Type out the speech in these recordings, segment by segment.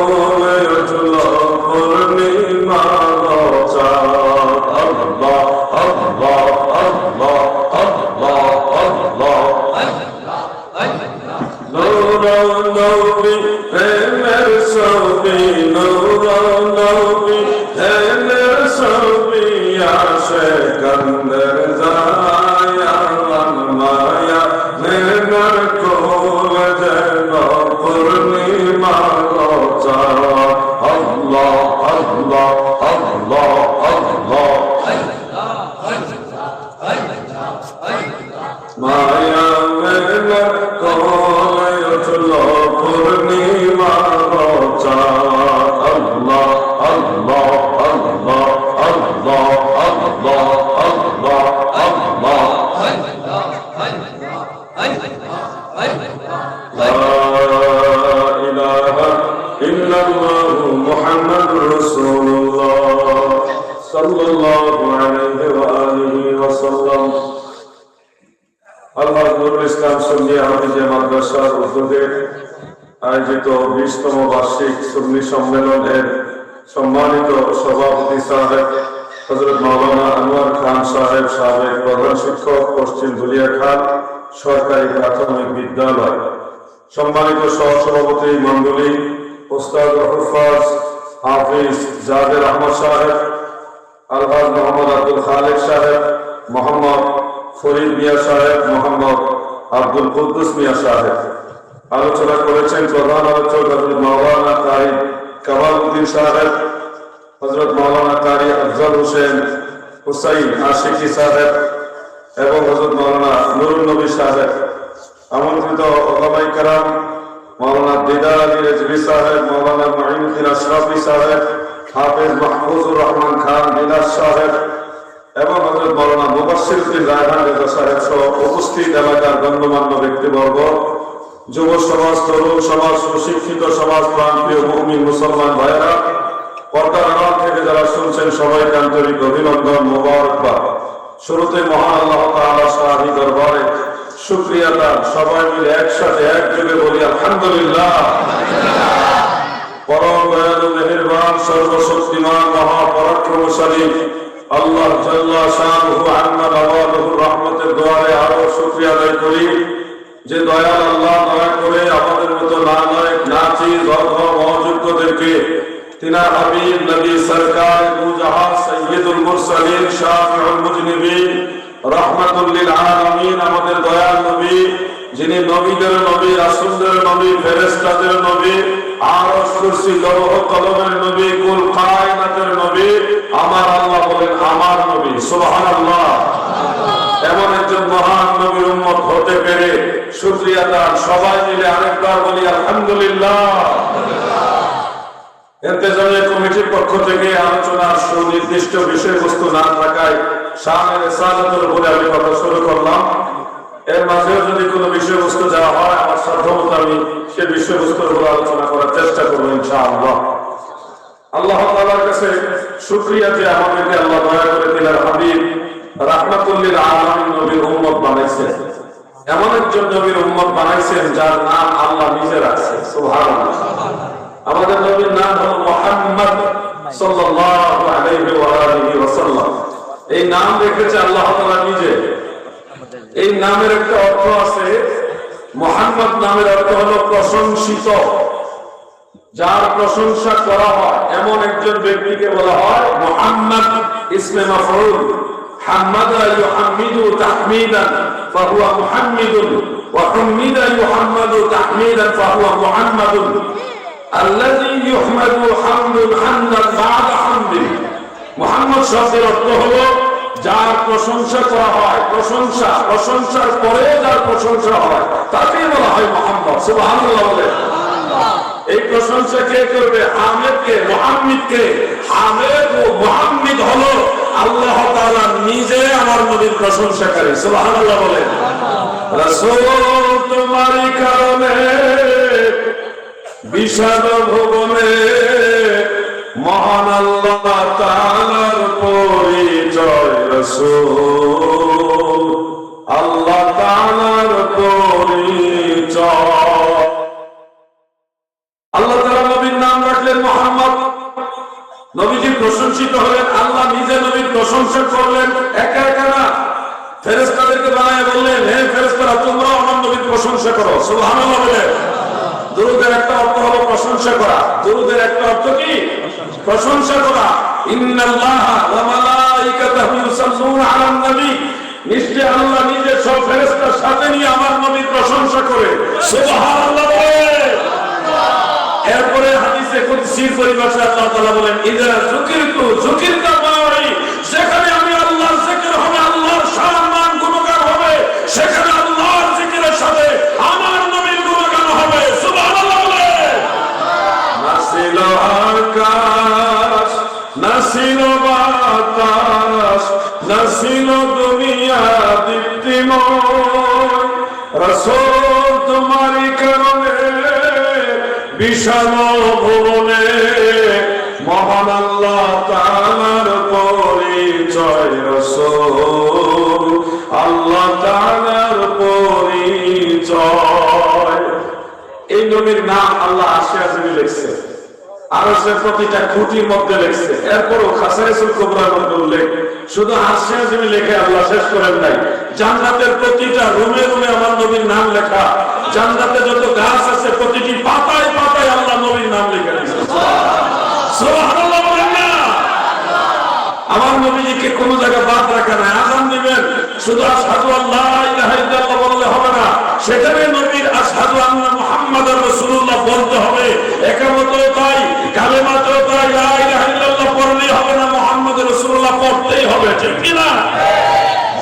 কোলে উঠল পূর্ণিমা চাঁদ। আল্লাহ আল্লাহ আল্লাহ আল্লাহ আল্লাহ নূর নবী প্রেমের ছবি, নূর নবী প্রেমের ছবি, আসে কান্দের যায় আল্লাহ মায়া নেনার কোল যেন পূর্ণিমা চাঁদ। আল্লাহ আল্লাহ আল্লাহ আল্লাহ মায়া নেনার কোলে উঠল পূর্ণিমা চাঁদ। আল্লাহ আল্লাহ আল্লাহ আল্লাহ আল্লাহ আল্লাহ আল্লাহ লা ইলাহা ইল্লাল্লাহু মুহাম্মাদুর রাসূলুল্লাহ সাল্লাল্লাহু আলাইহি ওয়া আলিহি ওয়া সাল্লাম। আল্লাহ নুরুল ইসলাম সুন্নি হাফিজিয়া মাদ্রাসার উদ্যোগে আয়োজিত 20তম বার্ষিক সুন্নি সম্মেলনের সম্মানিত সভাপতি সাহেব হযরত মাওলানা আনোয়ার খান সাহেব, সাবেক প্রধান শিক্ষক, পশ্চিম দুলিয়াখাল সরকারি প্রাথমিক বিদ্যালয়, সম্মানিত সহসভাপতি মণ্ডলী ওস্তাদ হুফাজ হাফিজ জাভের আহমদ সাহেব, আলহাজ মোহাম্মদ আব্দুল খালেক সাহেব, মোহাম্মদ ফরিদ মিয়া সাহেব, মোহাম্মদ আব্দুল কুদ্দুস মিয়া সাহেব। আলোচনা করেছেন প্রধান আলোচক হযরত মাওলানা কারি কামাল উদ্দিন সাহেব, হযরত মাওলানা কারি আফজাল হোসেন হুসাইন আশিকি সাহেব এবং হযরত মাওলানা নুরুল নবী সাহেব। আমন্ত্রিত ওলামায়ে কেরাম মাওলানা দিদার আলী রেজভী সাহেব, মাওলানা মাইনুদ্দিন আশরাফি সাহেব, হাফেজ মাহফুজুর রহমান খান দিনার সাহেব এবং হযরত মাওলানা মুবাশশির উদ্দিন রায়হান রেজা সাহেব সহ উপস্থিত এলাকার গণ্যমান্য ব্যক্তিবর্গ, যুব সমাজ, তরুণ সমাজ, সুশিক্ষিত সমাজ, প্রাণপ্রিয় মুমিন মুসলমান ভাইয়েরা, পর্দার আড়াল থেকে যারা শুনছেন সবাইকে আন্তরিক অভিনন্দন, মোবারকবাদ। শুরুতে মহান আল্লাহ তাআলার শাহী দরবারে শুকরিয়া দান, সবাই মিলে একসাথে একযোগে বলি আলহামদুলিল্লাহ। পরম দয়ালু মেহেরবান সর্বশক্তিমান মহাপরাক্রমশালী আল্লাহ জাল্লা শানুহু আন্না নওয়ালুহুর রহমতের দুয়ারে আরো শুকরিয়া আদায় করি যে দয়াল আল্লাহ দয়া করে আমাদের মতো নালায়েক নাচিজ অধম অযোগ্যদেরকে তিনার হাবিব নবী সরকার দু জাহান সাইয়্যিদুল মুরসালিন শাফিউল মুজনিবিন রাহমাতুল লিল আলামিন, আমাদের দয়াল নবী, যিনি নবীদের নবী, রাসূলদের নবী, ফেরেশতাদের নবী, আরশ কুরসি লৌহ কলমের নবী, কুল কায়নাতের নবী, আমার আল্লাহ বলেন আমার নবী। সুবহানাল্লাহ। এমন একজন মহান নবীর উম্মত হতে পেরে শুকরিয়া দান, সবাই মিলে আরেকবার বলি আলহামদুলিল্লাহ। ইন্তেজামিয়া কমিটির পক্ষ থেকে আলোচনার সুনির্দিষ্ট বিষয়বস্তু না থাকায় শানের রিসালাতের উপরে আমি কথা শুরু করলাম। এর মাঝেও যদি কোনো বিষয়বস্তু যাওয়া হয় আমার সাধ্যমতো আমি সে বিষয়বস্তুর উপর আলোচনা করার চেষ্টা করবো ইনশাআল্লাহ। আল্লাহ তাআলার কাছে শুকরিয়া যে আমাদেরকে আল্লাহ দয়া করে তিনার হাবিব রাহমাতুল লিল আলামিন নবীর উম্মত বানাইছেন। এমন একজন নবীর উম্মত বানাইছেন যার নাম আল্লাহ নিজে রাখছেন। সুবহানাল্লাহ। আমাদের নবীর নাম হলো মুহাম্মদ সাল্লাল্লাহু আলাইহি ওয়া আলিহি ওয়াসাল্লাম। এই নাম রেখেছে আল্লাহ তাআলা নিজে। এই নামের একটা অর্থ আছে, মুহাম্মদ নামের অর্থ হলো প্রশংসিত, যার প্রশংসা করা হয় এমন একজন ব্যক্তিকে বলা হয় মুহাম্মদ। ইসমে মাফউল, হাম্মাদা ইউহাম্মিদু তাহমিদান ফাহুয়া মুহাম্মিদুন ওয়া হুম্মিদা ইউহাম্মাদু তাহমিদান ফাহুয়া মুহাম্মাদুন আল্লাযী ইউহমাদু হামদুন হামদান বা'দা হামদিহি। মুহাম্মদ শব্দের অর্থ হলো যার প্রশংসা করা হয়, প্রশংসা, প্রশংসার পরে যার প্রশংসা হয় তাকে বলা হয় মুহাম্মদ। সুবহানাল্লাহ বলে। এই প্রশংসা কে করবে? হামিদ কে, মুহাম্মিদ কে? হামিদ ও মুহাম্মিদ হলো আল্লাহ তাআলা নিজে আমার নবীর প্রশংসাকারী। সুবহানাল্লাহ বলে। রাসূল তোমারই কারণে বিষাদ ভুবনে মহান আল্লাহ তাআলার পরিচয়। রাসূল আল্লাহ তাআলার পরিচয়। আল্লাহ তাআলা নবীর নাম ডাকলেন মুহাম্মদ। নবীজি প্রশংসিত হলেন, আল্লাহ নিজে নবীর প্রশংসা করলেন, একা একা না, ফেরেশতাদেরকে বানায় বললেন, হে ফেরেশতারা তোমরা আমার নবীর প্রশংসা করো। সুবহানাল্লাহ বলে। দুরূদের একটা অর্থ হলো প্রশংসা করা। দুরূদের একটা অর্থ কি? প্রশংসা করা। ইন্নাল্লাহা ওয়া মালাইকাতাহু ইউসাল্লুনা আলান নবী, নিশ্চয় আল্লাহ নিজে সব ফেরেশতার সাথে নিয়ে আমার নবীর প্রশংসা করে। সুবহানাল্লাহ বলে। এরপরে হাদিসে কুদসির পরিভাষায় আল্লাহ তাআলা বলেন, ইযা যুকিরতু যুকিরতা মা'i, যেখানে আমি আল্লাহর জিকির হবে, আল্লাহর সম্মান গুণগান হবে, সেখানে আল্লাহর জিকিরের সাথে আমার নবীর গুণগান হবে। সুবহানাল্লাহ বলে। নাসিল আকাশ, নাসিল বাতাস, নাসিল দুনিয়া দীপ্তিময়, রাসূল তোমারই কারণে বিশাল ভুবনে মহান আল্লাহ তাআলার পরিচয়, রাসূল আল্লাহ তাআলার পরিচয়। এই নবীর নাম আল্লাহ আরশে আজিমে লিখছে, আরশের প্রতিটা খুঁটির মধ্যে লিখছে। এরপরও খাসাইসুল কুবরার মধ্যে উল্লেখ, শুধু আরশে আজিমে লিখে আল্লাহ শেষ করেন নাই, জান্নাতের প্রতিটা রুমে রুমে আমার নবীর নাম লেখা। জান্নাতে যত গাছ আছে প্রতিটি পাতায় পাতায় আল্লাহ নবীর নাম লিখে দিয়েছেন। সুবহানাল্লাহ বলেন না। আমার নবীজিকে কোন জায়গায় বাদ রাখা নাই। আযান দিবেন, শুধু আশহাদু আল্লা ইলাহা ইল্লাল্লাহ বললে হবে না, সেখানে নবীর আশহাদু আন্না মুহাম্মাদুর রাসূলুল্লাহ বলতে হবে। ইকামতও তাই, কালেমাতেও তাই, লা ইলাহা ইল্লাল্লাহ পড়লেই হবে না, মুহাম্মাদুর রাসূলুল্লাহ পড়তেই হবে, ঠিক কি না?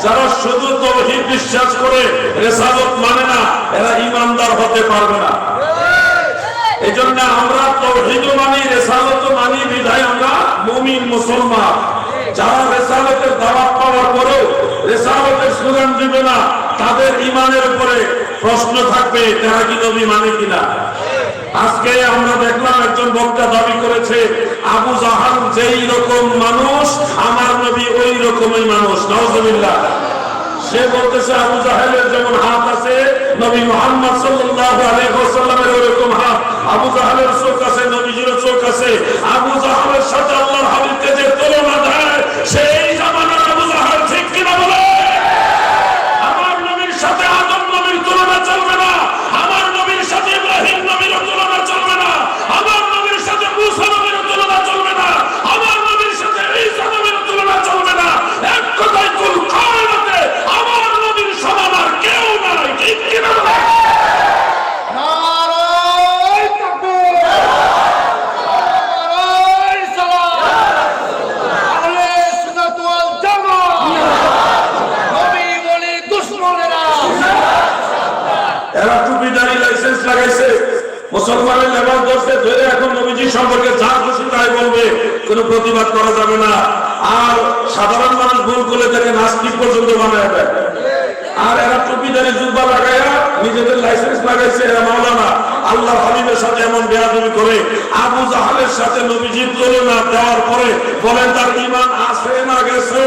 যারা শুধু তাওহীদ বিশ্বাস করে রিসালাত মানে না, এরা ঈমানদার হতে পারবে না। এজন্য আমরা তাওহীদ মানি, রিসালাত মানি, বিধায় আমরা মুমিন মুসলমান। যারা রিসালাতের দাওয়াত পাওয়ার পরেও রিসালাতের স্লোগান দিবে না, তাদের ঈমানের উপরে প্রশ্ন থাকবে, তারা কি নবী মানে কিনা। আজকে আমরা দেখলাম একজন বক্তা দাবি করেছে, আবু জাহাল যেই রকম মানুষ, আমার নবী ওই রকমই মানুষ। নাউজুবিল্লাহ। সে বলতেছে আবু জাহেলের যেমন হাত আছে, নবী মুহাম্মদ সাল্লাল্লাহু আলাইহি ওয়াসাল্লামের ওরকম হাত। আবু জাহেলের চোখ আছে, নবীজির চোখ আছে। আবু জাহেলের সাথে আল্লাহর হাবিবকে যে তুলনা দেয়, সেই জামানার আবু জাহেল, ঠিক কিনা বলে? আমার নবীর সাথে আদম নবীর তুলনা চলবে না, আমার নবীর সাথে ইব্রাহিম নবীর তুলনা চলবে না, আমার নবীর সাথে মুসা নবীর তুলনা চলবে না, আমার নবীর সাথে ঈসা নবীর তুলনা চলবে না। এক কথায় কুল কায়নাতে আমার নবীর সমান আর কেউ নাই, ঠিক কিনা বলে? নারায়ে তাকবীর, নারায়ে সালাত, আহলে সুন্নাত ওয়াল জামাত, নবী বলি দুশমনেরা। এরা টুপিদারি লাইসেন্স লাগাইছে, মুসলমানের লেবাস ধরছে, ধরে এখন নবীজি সম্পর্কে যা খুশি তাই বলবে, কোনো প্রতিবাদ করা যাবে না। আর সাধারণ মানুষ ভুল করলে তাকে নাস্তিক পর্যন্ত বানায় দেয়। আর এরা টুপিদারি জুব্বা লাগাইয়া নিজেদের লাইসেন্স লাগাইছে, এরা মাওলানা। আল্লাহর হাবিবের সাথে এমন বেয়াদবি করে, আবু জাহালের সাথে নবীজির তুলনা দেওয়ার পরে বলেন তার ঈমান আছে না গেছে?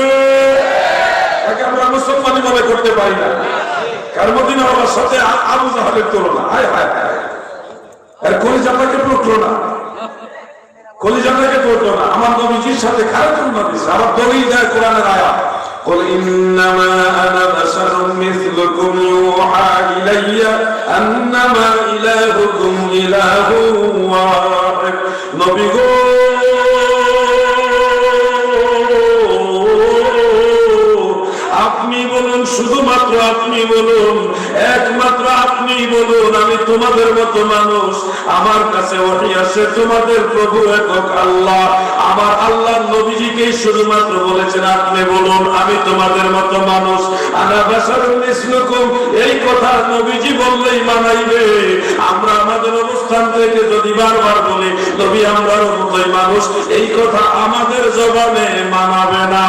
তাকে আমরা মুসলমানি মনে করতে পারি না। কার মদিনা ওয়ালার সাথে আবু জাহালের তুলনা, হায় হায় হায়। এর কলিজাটাকে পড়লো না, কলিজাটাকে পড়লো না। আমার নবীজির সাথে কার তুলনা দিচ্ছে? আবার দলিল দেয় কোরআনের আয়াত, قل إنما أنا بشر مثلكم يوحى إلي أنما إلهكم إله واحد। নবী গো, আপনি বলুন, শুধুমাত্র আপনি বলুন, একমাত্র আপনি বলুন, আমি তোমাদের মতো মানুষ, আমার কাছে ওহী আসে, তোমাদের প্রভু একক আল্লাহ। আমার আল্লাহর নবীজিকে শুধুমাত্র বলেছেন আপনি বলুন, আমি তোমাদের মতো মানুষ, আনা বাশারুন মিসলুকুম। এই কথা নবীজি বললেই মানাইবে। আমরা আমাদের অবস্থান থেকে যদি বারবার বলি নবী আমরার মতোই মানুষ, এই কথা আমাদের জবানে মানাবে না।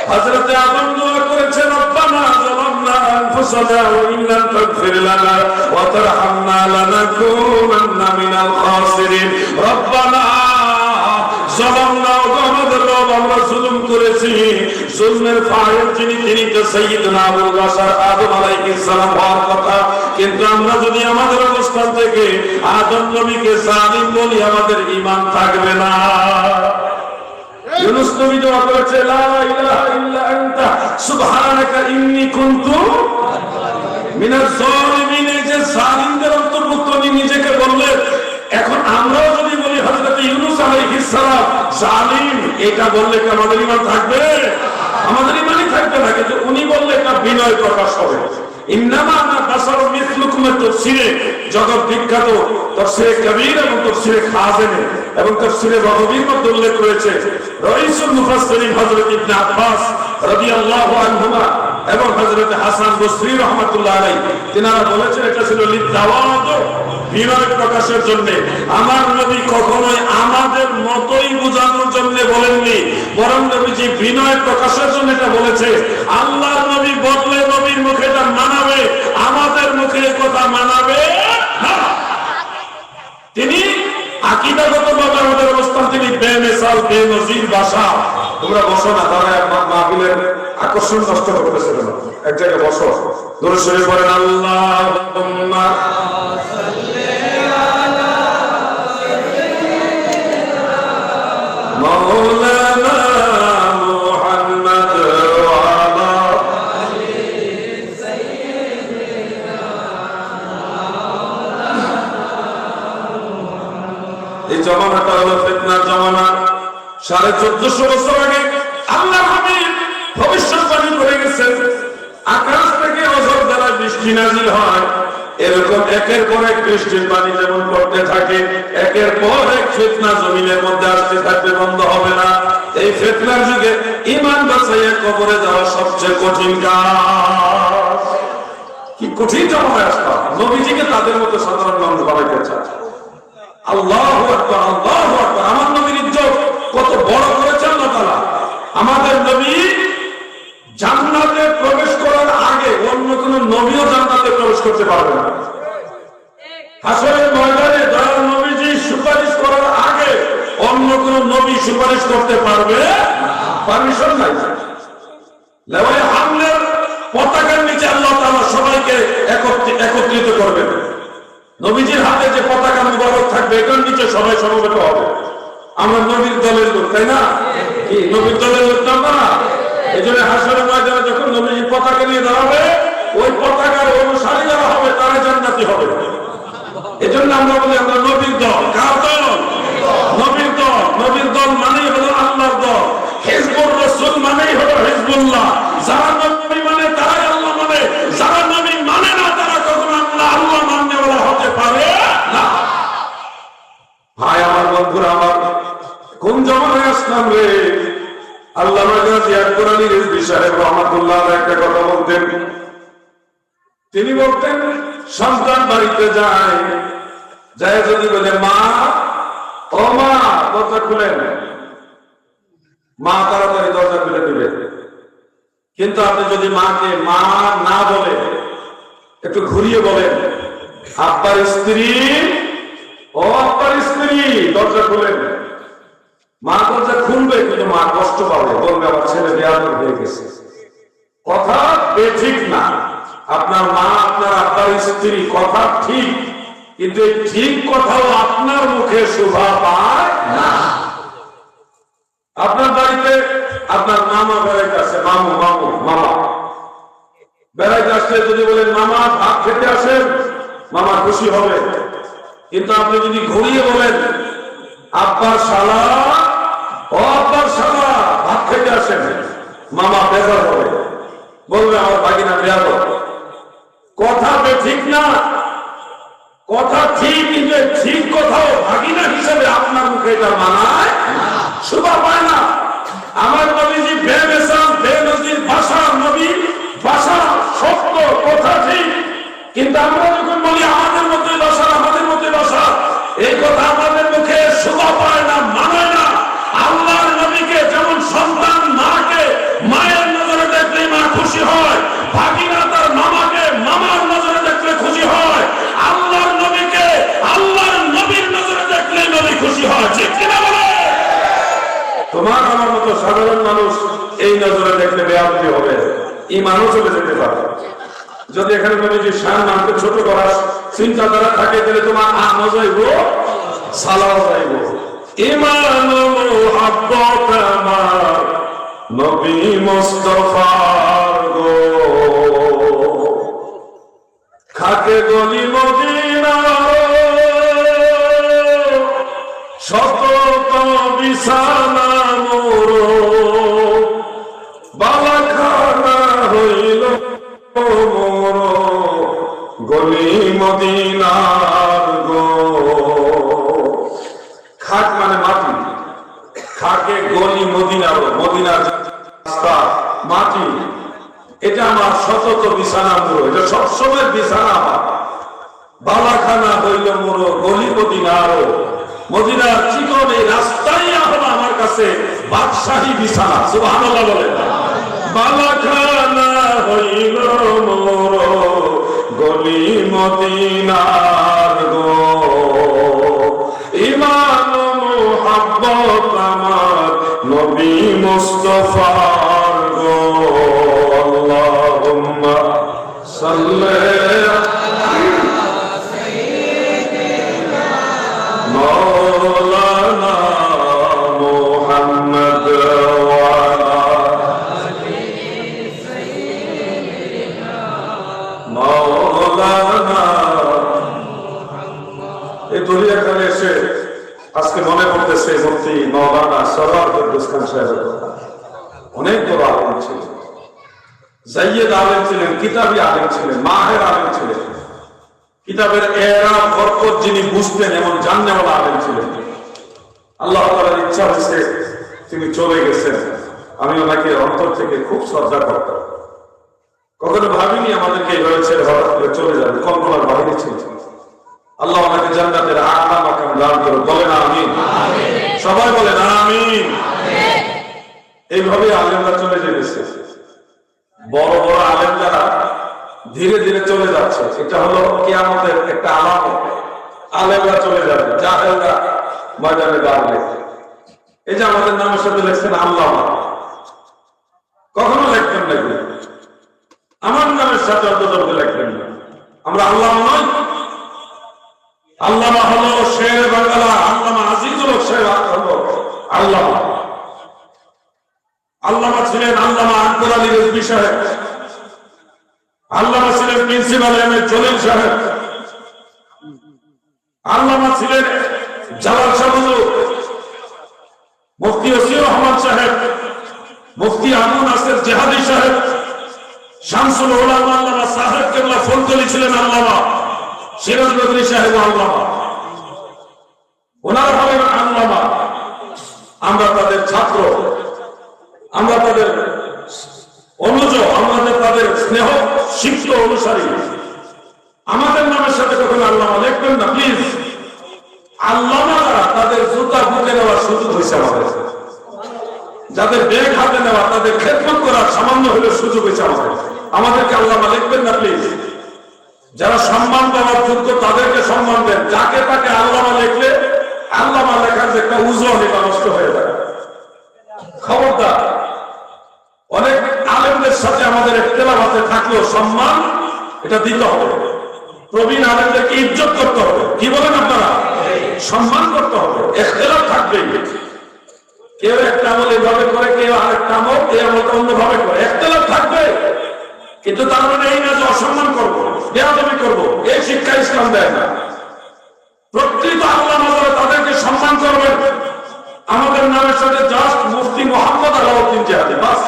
হযরত আদম দোয়া করেছেন, রব্বানা যালামনা আনফুসানা ওয়া ইন লাম তাগফির লানা ওয়া তারহামনা লানাকুনান্না মিনাল খাসিরিন। রব্বানা যালামনা, আমাদের রব আমরা জুলুম করেছি, বলতেছি জুলমের ফাইল তিনি তো সাইয়্যিদুনা আবুল বাশার আদম আলাইহিস সালাম হওয়ার কথা, কিন্তু আমরা যদি আমাদের অবস্থান থেকে আদম নবীকে জালিম বলি আমাদের ঈমান থাকবে না। ইউনূস নবী দোয়া করেছে লা ইলাহা ইল্লা আনতা সুবহানাকা ইন্নী কুনতু মিনাজ জালিমিন, এই যে জালিমদের অন্তর্ভুক্ত উনি নিজেকে বললেন। এখন আমরাও যদি বলি হযরত ইউনূস আলাইহিস সালাম জালিম, এটা বললে কি আমাদের ঈমান থাকবে? আমাদের ঈমানই থাকবে না। কিন্তু উনি বললে এটা বিনয় প্রকাশ হবে। ইন্নামা আনা বাশারুম মিসলুকুম তাফসীরে জগৎ বিখ্যাত তাফসীরে কবীর এবং তাফসীরে খাজিনে এবং তাফসীরে রগবীর মধ্যে উল্লেখ রয়েছে রাইসুল মুফাসসিরিন হযরত ইবনে আব্বাস রাদিয়াল্লাহু আনহুমা এবং হযরত হাসান বসরি রাহমাতুল্লাহ আলাইহি তিনারা বলেছেন এটা ছিল লিতাওয়াদু, বিনয় প্রকাশের জন্য। আমার নবী কখনোই আমাদের মতই বোঝানোর জন্য বলেননি, বরং নবীজি বিনয় প্রকাশের জন্য এটা বলেছে। আল্লাহর নবী বদলে নবীর মুখে এটা মানাবে, আমাদের মুখে কথা মানাবে না। তিনি আকীদাগতভাবে আমাদের অবস্থান, তিনি বেমিসাল বেনজির ভাষা। তোমরা বসো না, তারা মাহফিলের আকর্ষণ নষ্ট করতেছে না, এক জায়গায় বসো। দরুদ শরীফ পড়েন আল্লাহুম্মা মাওলানা মুহাম্মদ ওয়া আলা এই জমানাটা হলো ফিতনার জমানা। 1450 বছর আগে আল্লাহর হাবিব ভবিষ্যৎবাণী করে গেছেন আকাশ থেকে অঝর দ্বারা বৃষ্টি নাজিল হয়, এরকম একের পর এক বৃষ্টির পানি যেমন পড়তে থাকে, একের পর এক ফিতনা জমিনের মধ্যে আসতে থাকবে, বন্ধ হবে না। এই ফিতনার যুগে ঈমান বাঁচাইয়া কবরে যাওয়া সবচেয়ে কঠিন কাজ। কি কঠিন জমানায় আসলাম, নবীজিকে তাদের মতো সাধারণ মানুষ বানাইতে চায়। আল্লাহু আকবার, আল্লাহু আকবার। আমার নবীর ইজ্জত কত বড় করেছেন আল্লাহ তাআলা। আমাদের নবী জান্নাতে প্রবেশ করার আগে অন্য কোন নবীও জান্নাতে প্রবেশ করতে পারবে না। হাসরের ময়দানে দয়াল নবীজি সুপারিশ করার আগে অন্য কোন নবী সুপারিশ করতে পারবে না, পারমিশন নাই। লেওয়ায়ে হামলের পতাকার নিচে আল্লাহ তাআলা সবাইকে একত্রিত করবেন। নবীজির হাতে যে পতাকা মুবারক থাকবে এটার নিচে সবাই সমবেত হবে। আমরা নবীর দলের লোক, তাই না? কি নবীর দলের লোক না? এই জন্য হাসরের ময়দানে যখন নবীজির পতাকা নিয়ে দাঁড়াবে, ওই পতাকার অনুসারী যারা হবে তারা জান্নাতি হবে। এই জন্য আমরা বলি আমরা নবীর দল। কার দল? নবীর দল। নবীর দল মানেই হলো আল্লাহর দল। হিজবুর রাসূল মানেই হলো হিজবুল্লাহ। যারা নবী মানে তারাই আল্লাহ মানে, যারা নবী মানে না তারা কখনো আল্লাহ মাননেওয়ালা হতে পারে না। ভাই আমার, বন্ধুরা আমার, কোন জমানায় আসলাম রে। আল্লামা গাজী আকবর আলী রিজভী সাহেব রাহমাতুল্লাহ আলাইহি একটা কথা বলতেন। তিনি বলতেন সন্তান বাড়িতে যায়, যদি বলে মা, ও মা দরজা খুলেন, মা তাড়াতাড়ি দরজা খুলে দিবে। কিন্তু আপনি যদি মাকে মা না বলে একটু ঘুরিয়ে বলেন আব্বার স্ত্রী, ও আব্বার স্ত্রী দরজা খুলেন, মা দরজা খুলবে কিন্তু মা কষ্ট পাবে, বলবে আমার ছেলে বেয়াদব হয়ে গেছে। কথা বেঠিক না। আপনার মা আপনার আব্বার স্ত্রী, কথা ঠিক, কিন্তু এই ঠিক কথাও আপনার মুখে শোভা পায় না। আপনার বাড়িতে আপনার মামা বেড়াইতে আসে, মামু মামু মামা বেড়াইতে আসলে যদি বলেন মামা ভাত খেতে আসেন, মামা খুশি হবে। কিন্তু আপনি যদি ঘুরিয়ে বলেন আব্বার শালা, ও আব্বার শালা ভাত খেতে আসেন, মামা বেজার হবে, বলবে আমার ভাগিনা বেয়াদব। কথা ঠিক না, কথা ঠিক, কিন্তু ঠিক কথাও ভাগিনা হিসেবে আপনার মুখে এটা মানায় শোভা পায় না। আমার নবীজি বেমিসাল বেনজির ভাষার নবী, ভাষা সত্য, কথা ঠিক, কিন্তু আমরা যখন বলি আমাদের মতো ভাষা, আমাদের মতো ভাষা, এই কথা আমাদের মুখে শোভা পায় না, মানায় না। আল্লাহর নবীকে যেমন সন্তান মাকে মায়ের নজরে দেখলে মা খুশি হয়, ভাগিনা তার মামাকে মামার নজরে দেখলে খুশি হয়, আল্লাহর নবীকে আল্লাহর নবীর নজরে দেখলে নবী খুশি হয়। ঠিক কিনা বলে? তোমার আমার মতো সাধারণ মানুষ এই নজরে দেখলে বেয়াদবি হবে, ঈমানও চলে যেতে পারে। যদি এখানে নবীজির সম্মানকে ছোট করার চিন্তাধারা থাকে তাহলে তোমার আমও যাইব, সালাও যাইব। ঈমান ও মুহাব্বত আমার নবী মুস্তাফার গো, খাকে গলি মদিনা শত বিছানা মোর বালাখানা হইল মোর গলি মদিনার গো। খাট মানে মাটি, খাকে গলি মদিনার, মদিনার রাস্তা মাটি, এটা আমার শতত বিছানা মোর, এটা সবসময় বিছানা আমার। বালাখানা হইল মোর গলি মদিনার, মদিনার চিকন এই রাস্তাই এখন আমার কাছে বাদশাহী বিছানা। সুবহানাল্লাহ বলেন। বালাখানা হইল মোর গলি মদিনার গো, ঈমান ও মুহাব্বত আমার নবী মুস্তাফার গো। আল্লাহুম্মা সাল্লি মাওলানা মুহাম্মদ ওয়া আলা মাওলানা। এই দলিয়াখানে এসে আজকে মনে পড়তেছে মুফতি মাওলানা সরওয়ার ফেরদৌস খান সাহেবের কথা। অনেক বড় আলেম ছিলেন, জাইয়েদ আলেম ছিলেন, কিতাবী আলেম ছিলেন, মাহের আলেম ছিলেন, কিতাবের এরাব বরকত যিনি বুঝতেন এমন জাননেওয়ালা আলেম ছিলেন। আল্লাহ তাআলার ইচ্ছা হয়েছে তিনি চলে গেছেন। আমি ওনাকে অন্তর থেকে খুব শ্রদ্ধা করতাম। কখনো ভাবিনি আমাদেরকে এইভাবে ছেড়ে হঠাৎ করে চলে যাবে, কল্পনার বাইরে ছিল। আল্লাহ ওনাকে জান্নাতের আলা মাকাম দান করুন, বলেন আমিন। সবাই বলেন আমিন। এইভাবে আলেমরা চলে যেতেছে, বড় বড় আলেম যারা ধীরে ধীরে চলে যাচ্ছে, এটা হলো কিয়ামতের একটা আলামত। আলেমরা চলে যাবে, জাহেলরা ময়দানে দাঁড়াবে। এই যে আমাদের নামের সাথে লিখছেন আল্লামা, কখনো লিখবেন না, আমার নামের সাথে অন্তত লিখবেন না। আমরা আল্লামা নই। আল্লামা হলো শের বাংলা, আল্লামা আজিজুল হক সাহেব হলো আল্লামা। আল্লামা ছিলেন আল্লামা আকবর আলী রিজভী সাহেব, আল্লামা ছিলেন প্রিন্সিপাল এম.এ. জলিল সাহেব, আল্লামা ছিলেন জালাল শাহ হুজুর, মুফতি ওসিউর রহমান সাহেব, মুফতি আবু নাসের জিহাদি সাহেব, শামসুল উলামা আল্লামা সাহেব কেবলা ফজলি ছিলেন আল্লামা, সিরাজ বদরি সাহেব আল্লামা, ওনারা হলেন আল্লামা। আমরা তাদের ছাত্র, আমরা তাদের অনুজ, আমাদের তাদের স্নেহ শিক্ষিত অনুসারী। আমাদের নামের সাথে কখনো আল্লামা লিখবেন না প্লিজ। আল্লামা যারা, তাদের জুতা বুকে নেওয়ার সুযোগ হয়েছে আমাদের, যাদের ব্যাগ হাতে নেওয়া, তাদের খেদমত করার সামান্য হলেও সুযোগ হয়েছে আমাদের। আমাদেরকে আল্লামা লিখবেন না প্লিজ। যারা সম্মান দেওয়ার যোগ্য তাদেরকে সম্মান দেন, যাকে তাকে আল্লামা লিখলে আল্লামা লেখার যে একটা উজ্জ্বল, এটা নষ্ট হয়ে যায়। খবরদার। অনেক আলেমদের সাথে আমাদের ইখতিলাফ আছে, থাকলেও সম্মান এটা দিতে হবে। প্রবীণ আলেমদেরকে ইজ্জত করতে হবে। কি বলেন আপনারা? সম্মান করতে হবে। ইখতিলাফ থাকবে, কেউ একটা আমল এভাবে করে, কেউ আরেকটা আমল এই আমলটা অন্যভাবে করে, ইখতিলাফ থাকবে। কিন্তু তার মানে এই না যে অসম্মান করবো, বেয়াদবি করবো, এই শিক্ষা ইসলাম দেয় না। প্রকৃত আল্লামা যারা, তাদেরকে সম্মান করবেন। আমাদের নামের সাথে জাস্ট মুফতি মোহাম্মদ আলাউদ্দিন জিহাদি, বাস।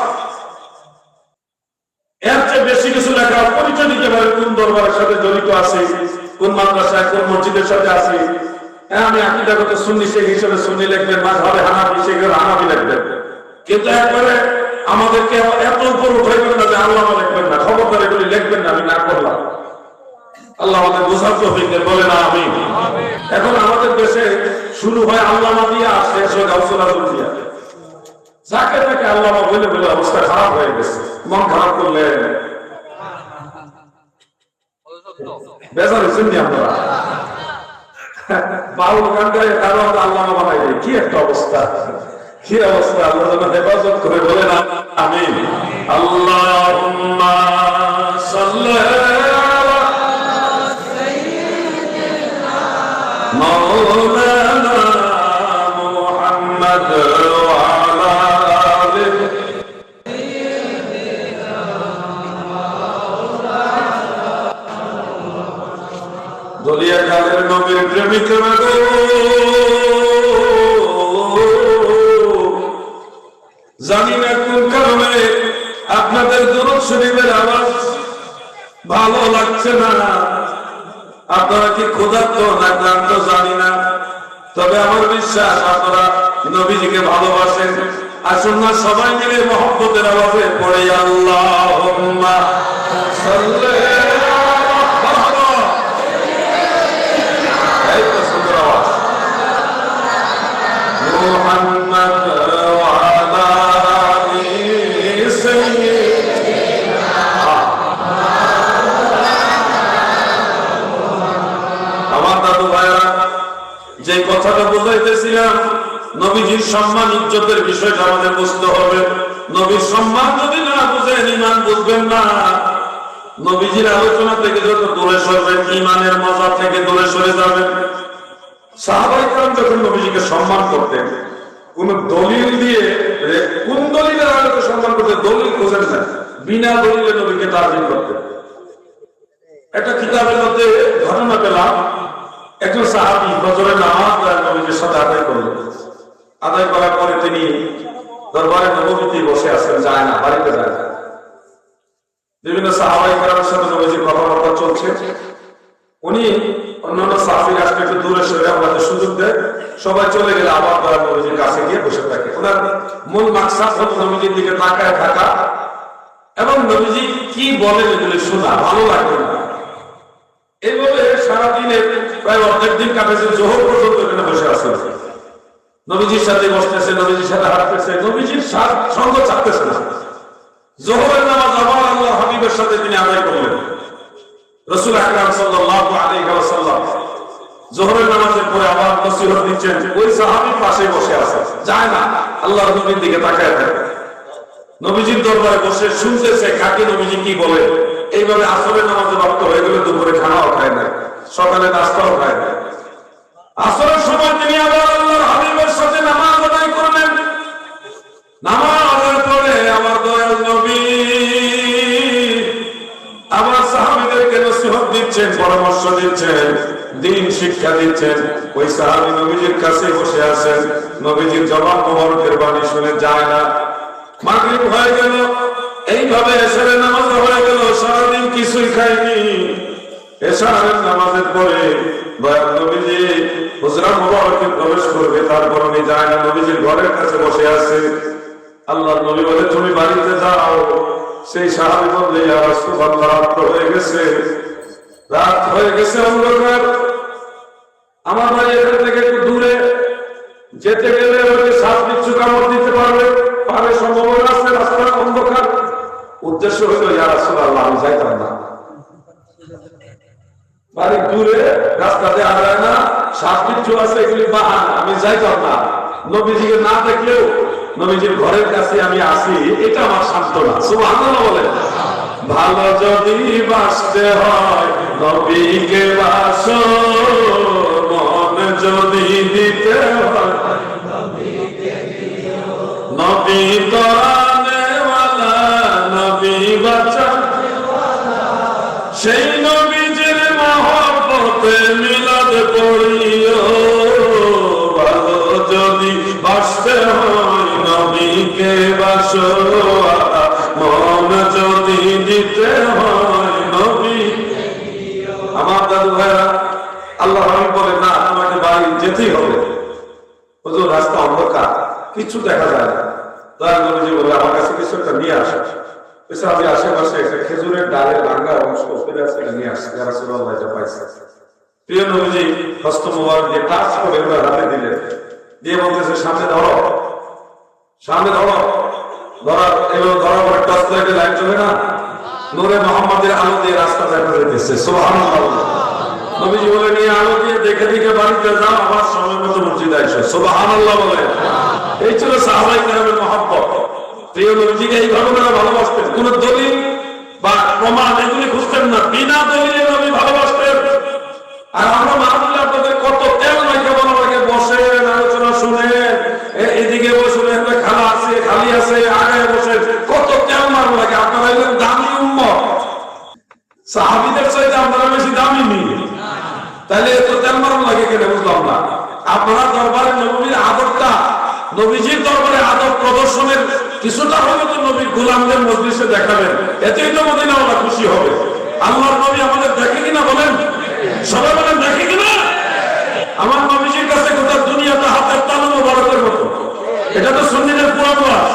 এর চেয়ে বেশি কিছু লেখা, পরিচয় দিতে পারে কোন দরবারের সাথে জড়িত আছে, কোন মাদ্রাসায়, কোন মসজিদের সাথে আছে। হ্যাঁ, আমি আকীদাগত সুন্নি শেখ হিসেবে সুন্নি লিখবেন, মাযহাবে হানাফি শেখ হানাফি লিখবেন, কিন্তু একবারে আমাদেরকে এত উপর উঠাইবেন না যে আল্লামা লিখবেন না। খবরদার এগুলি লিখবেন না, আমি না করলাম। আল্লাহ আমাদের বোঝার তৌফিক দেন, বলে না আমিন। এখন আমাদের দেশে শুরু হয় আল্লামা দিয়ে, আর শেষ হয় গাউসুল আজম দিয়া। যাকে তাকে আল্লামা বলে বলে অবস্থা খারাপ হয়ে গেছে। মন খারাপ করলেন, বেজার হয়েছেন নি আপনারা? বাউল গান গায়ে কারো আল্লামা বানাই দেয়, কি একটা অবস্থা। কি অবস্থা, আল্লাহ যেন হেফাজত করে, বলে না আমিন। আল্লাহুম্মা সাল্লি আলা মাওলানা মুহাম্মদ ওয়া আলা আলিহি। দলিয়া কালের নবীর প্রেমিকরা গো, জানি না কোন কারণে আপনাদের দুরূদ শরীফের আওয়াজ ভালো লাগছে না, আপনারা কি ক্ষুধার্ত না ক্লান্ত জানি না, তবে আমার বিশ্বাস আপনারা নবীজিকে ভালোবাসেন। আসুন না সবাই মিলে মহব্বতের আওয়াজে পড়ে আল্লাহুম্মা সাল্লি মুহাম্মদ ওয়া আলা আলিহি সাইয়্যিদিনা। আমার দাদু ভাইরা যে কথাটা বুঝাইতেছিলাম, নবীজির সম্মান ইজ্জতের বিষয়টা আমাদের বুঝতে হবে। নবীর সম্মান যদি না বুঝেন ঈমান বুঝবেন না। নবীজির আলোচনা থেকে যত দূরে সরবেন, ঈমানের মজা থেকে দূরে সরে যাবেন। সাহাবায়ে কেরাম যখন নবীজিকে সম্মান করতেন, কোন দলিল দিয়ে, কোন দলিলের আলোকে সম্মান করতে, দলিল খোঁজেন না, বিনা দলিলে নবীকে তাজিম করতেন। একটা কিতাবের মধ্যে ঘটনা পেলাম, একজন সাহাবী ফজরের নামাজ নবীজির সাথে আদায় করলেন। আদায় করার পরে তিনি দরবারে নববীতে বসে আছেন, যায় না, বাড়িতে যায় না। বিভিন্ন সাহাবায়ে কেরামের সাথে নবীজির কথাবার্তা চলছে। উনি অন্যান্য সাহাবী রাষ্ট্র একটু দূরে সরে আমাদের সুযোগ দেয়, সবাই চলে গেলে আবার দয়াল নবীজির কাছে গিয়ে বসে থাকে। ওনার মূল মাকসাদ হল নবীজির দিকে তাকায় থাকা এবং নবীজি কি বলেন এগুলি শোনা, ভালো লাগবে না। এইভাবে সারাদিনের প্রায় অর্ধেক দিন কাটেছে, জোহর পর্যন্ত এখানে বসে আছে। নবীজির সাথে বসতেছে, নবীজির সাথে হাঁটতেছে, নবীজির সঙ্গ চাপতেছে না। জোহরের নামাজ আবার আল্লাহ হাবিবের সাথে তিনি আদায় করলেন। রাসূল আকরাম সাল্লাল্লাহু আলাইহি ওয়াসাল্লাম জোহরের নামাজের পরে আবার নসিহত দিচ্ছেন, ওই সাহাবী পাশে বসে আছে, যায় না, আল্লাহর নবীর দিকে তাকায় থাকে। নবীজির দরবারে বসে শুনতেছে কাকে নবীজি কি বলে। এইভাবে আসরের নামাজে রক্ত হয়ে গেলে দুপুরে খানাও খায় না, সকালে নাস্তাও খায় না। আসরের সময় তিনি আবার আল্লাহর হাবিবের সাথে নামাজ আদায় করলেন। নামাজের পরে আমার দয়াল নবী আমার সাহাবীদেরকে নসিহত দিচ্ছেন, পরামর্শ দিচ্ছেন, দ্বীন শিক্ষা দিচ্ছেন। ওই সাহাবী নবীজির কাছে বসে আছেন, নবীজির জবান মোবারকের বাণী শুনে যায় না। মাগরিব হয়ে গেল, এইভাবে এশারের নামাজ হয়ে গেল, সারাদিন কিছুই খায়নি। এশারের নামাজের পরে দয়াল নবীজি হুজরা মোবারকে প্রবেশ করবে, তারপর উনি যায় না, নবীজির ঘরের কাছে বসে আছে। আল্লাহর নবী বলে, তুমি বাড়িতে যাও। সেই সাহাবী বললে, ইয়া রাসূলুল্লাহ, রাত হয়ে গেছে, রাত হয়ে গেছে, অন্ধকার। আমার ভাই এখান থেকে একটু দূরে যেতে গেলে ওই সাপ বিচ্ছু কামড় দিতে পারবে, সম্ভাবনা আছে, রাস্তা অন্ধকার। উদ্দেশ্য হইল, ইয়া রাসূলুল্লাহ, আমি যাইতাম না, বাড়ি দূরে, রাস্তাতে আগায় না, সাপ বিচ্ছু আছে, এগুলি বাহানা, আমি যাইতাম না। নবীজিকে না দেখলেও নবীজির ঘরের কাছে আমি আসি, এটা আমার সান্ত্বনা। সুবহানাল্লাহ বলেন। ভালো যদি বাসতে হয় নবীকে বাসো, মন যদি দিতে হয় নবী তরানেওয়ালা, নবী বাঁচানেওয়ালা, সেই নবীজির মহব্বতে মিলাদ পড়িও। ভালো যদি বাসতে হয় নবীকে বাসো, মন যদি দিতে হয় নবী। আমার দাদু ভাইরা, আল্লাহ হাবিব বলে, না, তোমাকে বাড়ি যেতেই হবে। হুজুর, রাস্তা অন্ধকার, কিছু দেখা যায় না। দয়াল নবীজি বলে, আমার কাছে কিছু একটা নিয়ে আসা। আমি আশেপাশে একটা খেজুরের ডালের ভাঙ্গা অংশ ফেলে আছে, নিয়ে আসছে। যারা রাসূলুল্লাহ এটা পাইছে, প্রিয় নবীজি হস্ত মোবারক দিয়ে টাচ করে ওনার হাতে দিলেন, দিয়ে বলতেছে, সামনে ধরো, সামনে ধরো। ধরার এবং ধরার পরে টর্চ লাইটে লাইট জ্বলে না, নূরে মুহাম্মাদের আলো দিয়ে রাস্তা দেখা যাইতেছে। সুবহানাল্লাহ। নবীজি বলে, নিয়ে আলো দিয়ে দেখে দেখে বাড়িতে যাও, আমার সময় মতো মসজিদে আইসো। সুবহানাল্লাহ বলে। এই ছিল সাহাবায়ে কেরামের মহব্বত। প্রিয় নবীজিকে এইভাবে তারা ভালোবাসতেন, কোন দলিল বা প্রমাণ এগুলি খুঁজতেন না, বিনা দলিলে নবী ভালোবাসতেন। আর আমরা মাহফিলে আপনাদের কত তেল মাইকে বলা লাগে, বসেন আলোচনা শুনেন, এদিকে বসে একটা খালা আছে খালি আছে আগে বসে, কত তেল মার লাগে। আপনারা একদম দামি উম্মত, সাহাবীদের চাইতে আপনারা বেশি দামি নি, তাহলে এত তেল মারণ লাগে কেন বুঝলাম না। আপনারা দরবারে নবীর আদরটা, নবীজির দরবারে আদর প্রদর্শনের কিছুটা হলে তো নবীর গোলামদের মজলিসে দেখাবেন, এতেই তো মদিনাওয়ালা খুশি হবে। আল্লাহর নবী আমাদের দেখে কিনা বলেন, সবাই বলেন দেখে কিনা? আমার নবীজির কাছে গোটা দুনিয়াটা হাতের তালু মোবারকের মতো, এটা তো সুন্নিদের পূর্বাভাস।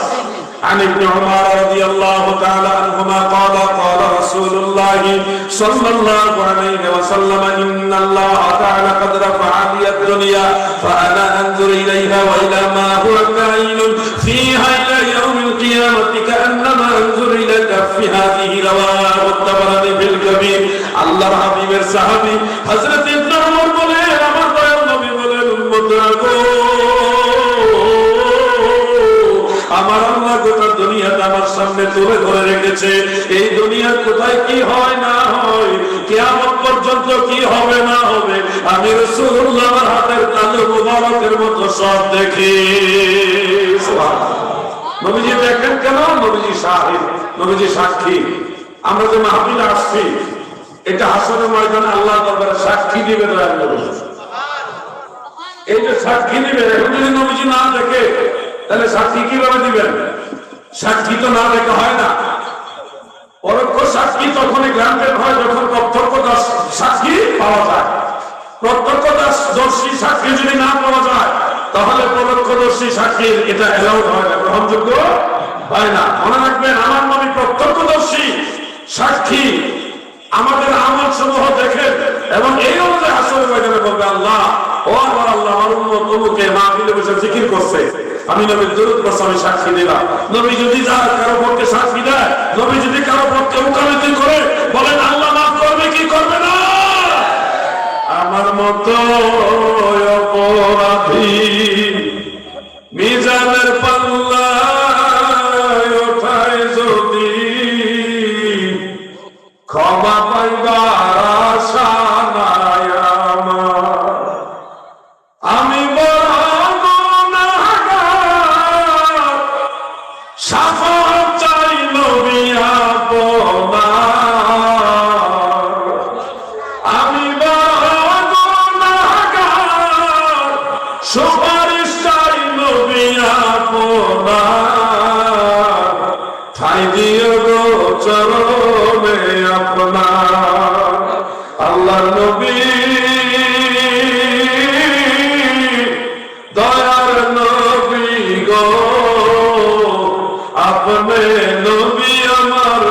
عن ابن عمر رضي الله تعالى عنهما قال قال رسول الله صلى الله عليه وسلم إن الله تعالى قد رفع لي الدنيا فأنا أنظر إليها وإلى ما هو كائن فيها إلى يوم القيامة كأنما أنظر إلى كف هذه رواه الطبراني في الكبير. الله حبيب الصحابي حضرت ابن عمر বলেন, আমার দয়াল নবী বলেন, উম্মতরা গো, আমার আল্লাহ গোটা দুনিয়াটা আমার সামনে তুলে ধরে রেখেছে। এই দুনিয়ার কোথায় কি হয় না হয়, কিয়ামত পর্যন্ত কি হবে না হবে, আমি রাসূলুল্লাহ আমার হাতের তালু মুবারকের মতো সব দেখি। নবীজি দেখেন কেন? নবীজি শাহিদ, নবীজি সাক্ষী। আমরা যে মাহফিলে আসছি, এটা হাসরের ময়দানে আল্লাহ দরবারে সাক্ষী দিবে দয়াল নবী। এই যে সাক্ষী দিবে, এখন যদি নবীজি না দেখে তাহলে সাক্ষী কিভাবে দিবেন? সাক্ষী তো না দেখা হয় না। পরোক্ষ সাক্ষী তখনই গ্রান্টেড হয় যখন প্রত্যক্ষদর্শী সাক্ষী পাওয়া যায়। প্রত্যক্ষদর্শী সাক্ষী যদি না পাওয়া যায় তাহলে পরোক্ষদর্শী সাক্ষীর এটা অ্যালাউড হয় না, গ্রহণযোগ্য হয় না। মনে রাখবেন, আমার নবী প্রত্যক্ষদর্শী সাক্ষী। আমাদের আমল সমূহ দেখে এবং এই অনুযায়ী হাসরের ময়দানে বলবে, আল্লাহ ও আমার আল্লাহ, আমার উম্মত অমুকে মাহফিলে বসে জিকির করছে, আমি নবীর দরুদ পড়ছি, আমি সাক্ষী দিলাম। নবী যদি যার কারো পক্ষে সাক্ষী দেয়, নবী যদি কারো পক্ষে উকালতি করে, বলেন আল্লাহ মাফ করবে কি করবে না? আমার মতো অপরাধী মিজানের পাল্লায় ওঠায় যদি ক্ষমা পাইবার আশা নাই আমার, আমি বড় গুনাহগার, শাফাআত চাই নবী আপনার। আমি বড় গুনাহগার, সুপারিশ চাই নবী আপনার। ঠাই দিও গো চরণে আপনার। আল্লাহ নবী দয়ার নবী গো, আপনি নবী আমার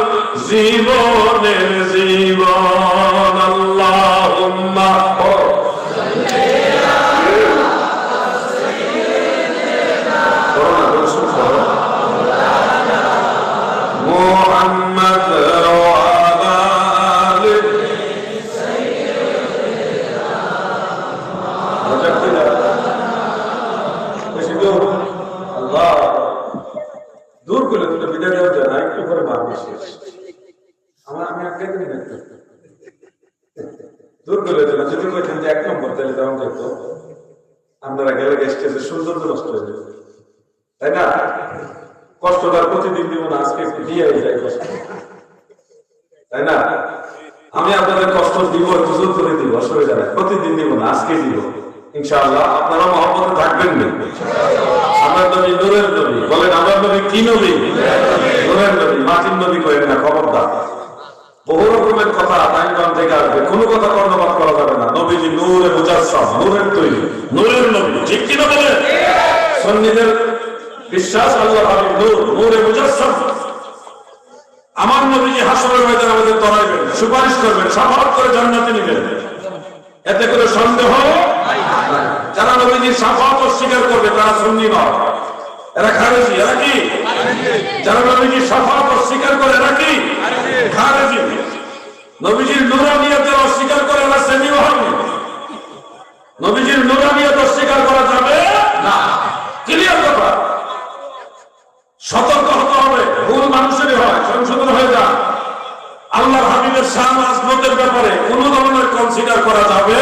জীবনের জীবন। আল্লাহুম্মা মুহাম্মদ ওয়া আলি আল্লাহ দূর করে দুটো বিদায় দেওয়া যায় না, একটু করে মারবে শেষ। আমি আগে দিন দেখতে দূর করে দিল। যদি কইতেন যে 1 নম্বর, তাহলে তেমন দেখতো আপনারা গেলে স্টেজে সৌন্দর্য নষ্ট হয়ে যাবে, তাই না? কষ্টটা প্রতিদিন দিব না, আজকে একটু দিয়ে যায় কষ্ট, তাই না? আমি আপনাদের কষ্ট দিব, হুজুর করে দিব, অসুবিধা নাই, প্রতিদিন দিব না, আজকে দিব ইনশাআল্লাহ। আপনারা মহব্বতে থাকবেন না। আমার নবী নূরের নবী, বলেন আমার নবী কি নবী? নূরের নবী, মাটির নবী করেন না, খবরদার। বহু রকমের কথা টাইম থেকে আসবে, কোনো কথা কর্ণপাত করা যাবে না। নবীজি নূরে মুজাসসাম, নূরের তৈরি, নূরের নবী, ঠিক কিনা বলেন? সুন্নিদের বিশ্বাস আল্লাহ হাবিব নূর, নূরে মুজাসসাম। আমার নবীজি হাসরের ময়দানে আমাদের তরাইবেন, সুপারিশ করবেন, শাফাআত করে জান্নাতে নিবেন, এতে করে সন্দেহ নাই। যারা নবীজির শাফাআত অস্বীকার করবে তারা সুন্নি নয়, এরা খারেজি। এরা কি? যারা নবীজির শাফাআত অস্বীকার করে এরা কি? খারেজি। নবীজির নূরানিয়ত অস্বীকার করে এরা সুন্নি ওয়াহাবি। নবীজির নূরানিয়ত অস্বীকার করা যাবে না, ক্লিয়ার কথা। শান আজমতের ব্যাপারে কোন ধরনের কনসিডার করা যাবে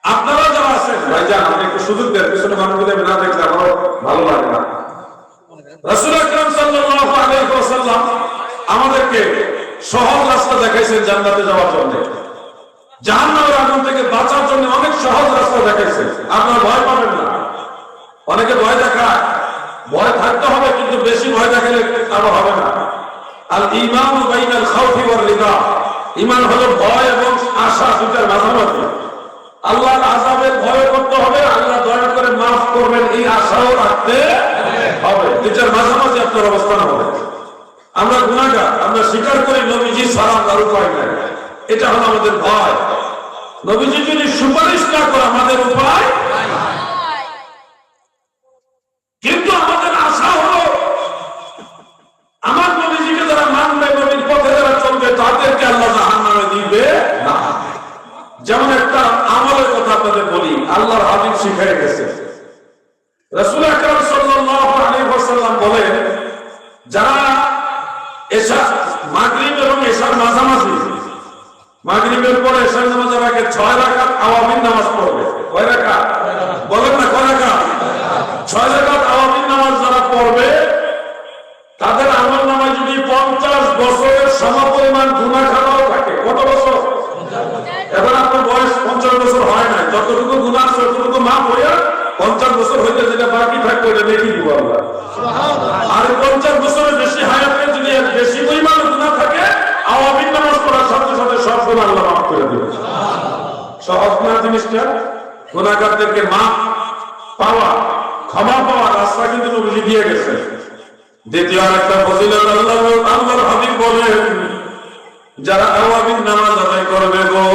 আপনারা যারা আছেন ভাইজান আপনি একটু সুযোগ দেন পিছনে মানুষগুলো না দেখলে আমার ভালো লাগে না রাসূল আকরাম সাল্লাল্লাহু আলাইহি ওয়াসাল্লাম আমাদেরকে সহজ রাস্তা দেখাইছেন জান্নাতে যাওয়ার জন্য জাহান্নামের আগুন থেকে বাঁচার জন্য অনেক সহজ রাস্তা দেখাইছেন আপনারা ভয় পাবেন না অনেকে ভয় দেখায় ভয় থাকতে হবে কিন্তু বেশি ভয় দেখালে আরো হবে না আল ঈমানু বাইনাল খাউফি ওয়ার রিদা ঈমান হলো ভয় এবং আশা দুটার মাঝামাঝি আল্লাহর আযাবের ভয় করতে হবে আল্লাহ দয়া করে maaf করবেন এই আশাও রাখতে হবে দুটার মাঝামাঝি আপনার অবস্থান হবে আমরা গুনাহগার আমরা স্বীকার করি নবীজি ছাড়া আর উপায় নাই এটা হলো আমাদের ভয় নবীজি যদি সুপারিশ না করে আমাদের উপায় কিন্তু আমাদের আশা হলো আমার নবীজিকে যারা মানবে নবীর পথে যারা চলবে তাদেরকে আল্লাহ জাহান্নামে দিবে না যেমন একটা আমলের কথা আপনাদের বলি আল্লাহর হাবিব শিখিয়ে গেছে রাসূল আকরাম সাল্লাল্লাহু আলাইহি ওয়াসাল্লাম বলেন যারা এশা মাগরিব এবং এশার মাঝামাঝি মাগরিবের পরে এশার নামাজের আগে 6 রাকাত আওয়ামিন নামাজ পড়বে কয় রাকাত বলেন না কয় রাকাত 6 রাকাত আওয়ামিন নামাজ যারা পড়বে তাদের আমলনামায় যদি 50 বছরের সমপরিমাণ গুনাহ খাতাও থাকে কত বছর এখন আপনার বয়স 50 বছর হয় না যতটুকু গুনাহ আছে ততটুকু মাফ হয়ে 50 বছর হইলে যেটা বাকি থাকবে ওটা নেকি দিব আল্লাহ আর 50 বছরের বেশি হায়াতে যদি বেশি পরিমাণ গুনাহ থাকে আওয়ামিন নামাজ পড়ার সাথে সাথে সব গুনাহ আল্লাহ মাফ করে দিবেন সহজ না জিনিসটা গুনাহগারদেরকে মাফ পাওয়া ক্ষমা পাওয়া রাস্তা কিন্তু নবী দিয়ে গেছেন দ্বিতীয় আরেকটা ফজিলত আল্লাহর হাবিব বলেন যারা আওয়ামিন নামাজ আদায় করবে গো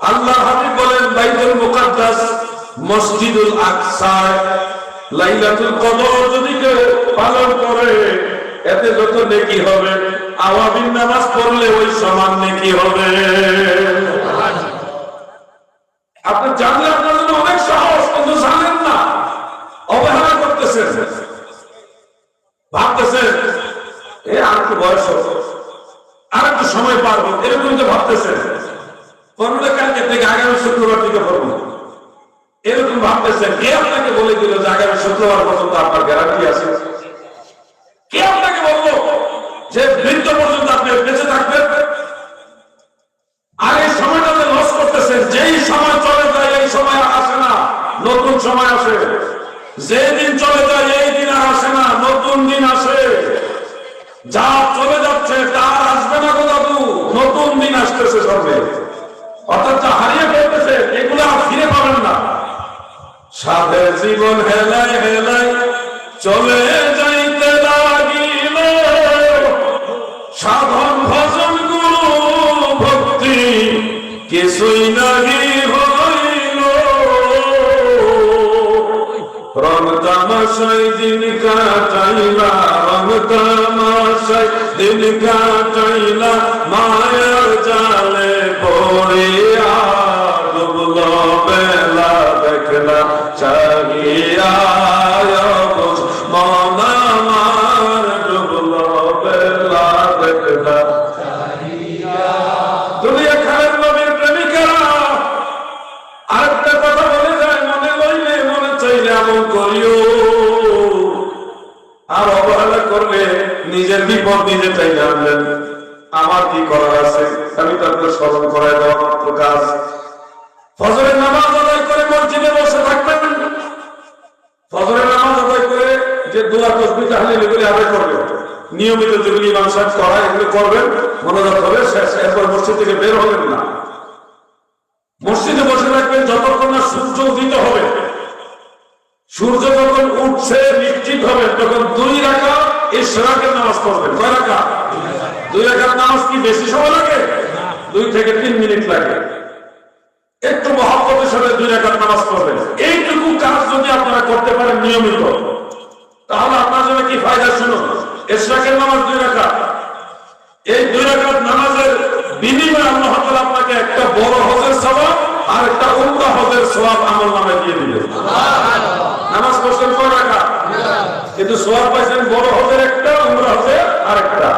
আল্লাহর হাবিব বলেন বাইতুল মুকাদ্দাস মসজিদুল আকসা লাইলাতুল কদর যদি কেউ পালন করে এতে যত নেকি হবে আওয়ামিন নামাজ পড়লে ওই সমান নেকি হবে আপনি জানলে আপনার জন্য অনেক সহজ কিন্তু জানেন না অবহেলা করতেছেন ভাবতেছেন আর একটু বয়স হবে আর একটু সময় পারবো এরকম তো ভাবতেছেন পনেরো কালকে থেকে আগামী শুক্রবার থেকে পড়বো এরকম ভাবতেছেন কে আপনাকে বলে দিল যে আগামী শুক্রবার পর্যন্ত আপনার গ্যারান্টি আছে কে আপনাকে বললো যে বৃদ্ধ পর্যন্ত আপনি বেঁচে থাকবেন আর এই সময়টাতে লস করতেছেন যেই সময় চলে যায় এই সময় আসে না নতুন সময় আসে যেদিন চলে যায় এই দিন আর আসে না নতুন দিন আসে যা চলে যাচ্ছে তার আসবে না গো দাদু নতুন দিন আসতেছে সবে অর্থাৎ যা হারিয়ে ফেলতেছে এগুলো আর ফিরে পাবেন না সাধে জীবন হেলায় হেলায় চলে যাইতে লাগিল সাধন ভজন গুরু ভক্তি কিছুই নাহি হইল রং তামাশাই দিন কাটাইলা রং তামাশাই দিন কাটাইলা মায়ার জালে পড়িয়া ডুবল বেলা দেখলা চাহিয়া মন আমার ডুবল বেলা দেখলা দুনিয়া খালেদ নবীর প্রেমিকারা আরেকটা কথা বলে যায় মনে লইলে মনে চাইলে এমন করিও আর অবহেলা করলে নিজের বিপদ নিজে চাইলে আনলেন আমার কি করার আছে আমি তাদের স্মরণ করাই দেওয়া মাত্র কাজ ফজরের নামাজ আদায় করে মসজিদে বসে থাকবেন ফজরের নামাজ আদায় করে যে দোয়া তসবিহ তাহলিল এগুলি আদায় করবেন নিয়মিত যেগুলি ইমাম সাহেব করায় এগুলো করবেন মনোযোগ হবে শেষ এরপর মসজিদ থেকে বের হবেন না মসজিদে বসে থাকবেন যতক্ষণ না সূর্য উদিত হবে সূর্য যখন উঠছে নিশ্চিত হবে তখন 2 রাকাত ইশরাকের নামাজ পড়বেন কয় রাকাত 2 রাকাত নামাজ কি বেশি সময় লাগে 2 থেকে 3 মিনিট লাগে একটু মহব্বতের সাথে 2 রাকাত নামাজ পড়বেন এইটুকু কাজ যদি আপনারা করতে পারেন নিয়মিত তাহলে আপনার জন্য কি ফায়দা শুনুন ইশরাকের নামাজ 2 রাকাত এই 2 রাকাত নামাজের বিনিময়ে আল্লাহ তাআলা আপনাকে একটা বড় হজের সওয়াব আর একটা উমরা হজের সওয়াব আমলনামায় দিয়ে দিবেন সুবহানাল্লাহ নামাজ পড়ছেন কয় রাকাত কিন্তু সওয়াব পাইছেন বড় হজের একটা উমরা হজের আরেকটা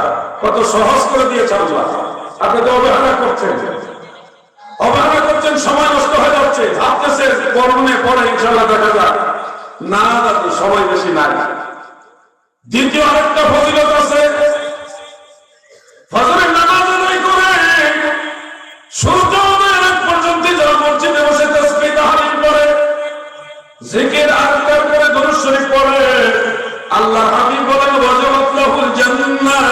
কত সহজ করে দিয়েছে আল্লাহ। আপনি তো অবহেলা করছেন, সময় নষ্ট হয়ে যাচ্ছে, ভাবতেছে করোনা পরে ইনশাআল্লাহ দেখা যাক। না দাদু, সময় বেশি নাই। দ্বিতীয় আরেকটা ফজিলত আছে, ফজরের নামাজ আদায় করে সূর্য উদয়ের আগ পর্যন্ত যারা মসজিদে বসে তাসবিহ তাহলিল করে, জিকির আজকার করে, দুরূদ শরীফ পড়ে, আল্লাহর হাবিব বলেন ওয়াজাবাত লাহুল জান্নাহ,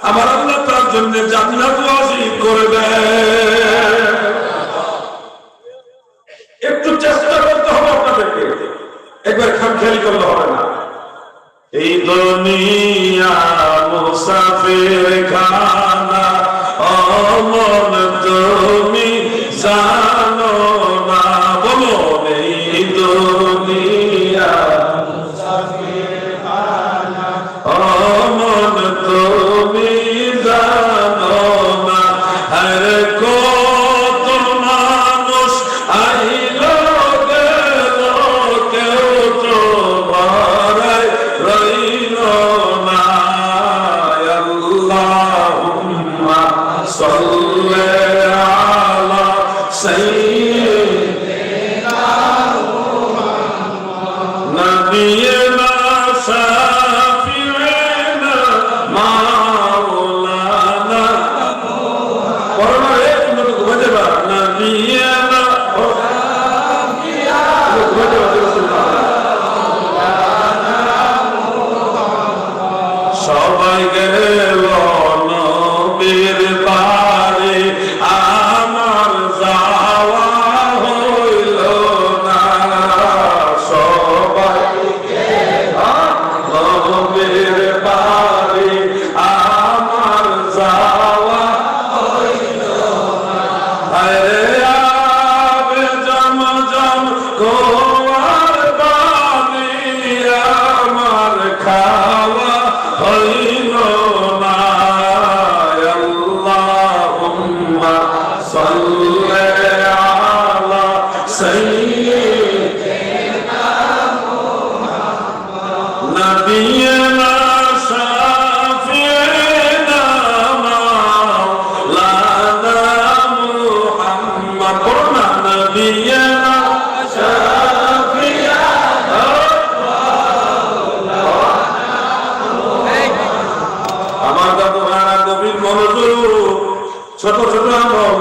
আমার আল্লাহ তার জন্য জান্নাত ওয়াজিব করে দেয়। একটু চেষ্টা করতে হবে আপনাদেরকে, একবার খামখেয়ালি করলে হবে না। এই দুনিয়া মুসাফির খানা, অমন তুমি জানো না, বলো এই দুনিয়া মুসাফির খানা, অমন তুমি জানো না, হর কত মানুষ আইলো গেল, কেউ তো ভরায় রইল না। আল্লাহুম্মা সাল্লি আলা সাইয়্যিদিনা নবিয়িনা শাফিঈনা মাওলানা, করোনা রে তুমি তো ঘুমে যাবা, নবিয়িনা সবাই গেল নবীর বাড়ি, আমার যাওয়া হইল না। সবাই নবীর বাড়ি, আমার যাওয়া হইল না। আরে আবে জমজম গোয়ার পানি, আমার খাওয়া হইল না। আল্লাহুম্মা সাল্লি আলা সাইয়্যিদিনা নবিয়িনা শাফিঈনা মাওলানা মুহাম্মদ, করোনা নবিয়িনা শাফিঈনা। আমার দাদু মারা গভীর মনোযোগ, ছোট ছোট আমল।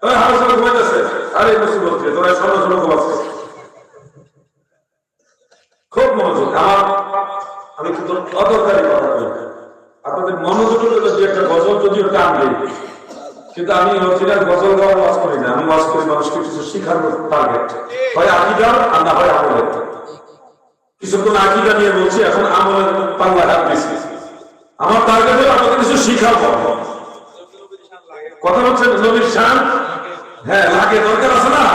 ওই হাসপাতাল ঘুমাইতেছে, আরে বসে বলছে তোরা ছোট ছোট ঘুমাচ্ছে, খুব মনোযোগ। আমি কিন্তু অদরকারি কথা বলি, আপনাদের মনোযোগ যদি একটা গজল যদিও টানবে, কিন্তু আমি অরিজিনাল গজল গাওয়া ওয়াজ করি না। আমি ওয়াজ করি মানুষকে কিছু শিখার টার্গেট, হয় আকীদা আর না হয় আমলের। কিছুক্ষণ আকীদা নিয়ে বলছি, এখন আমলের পাল্লা হাত দিয়েছি। আমার টার্গেট হলো আপনাদের কিছু শিখাবো। কথা হচ্ছে নবীর শান, হ্যাঁ লাগে, দরকার আছে না।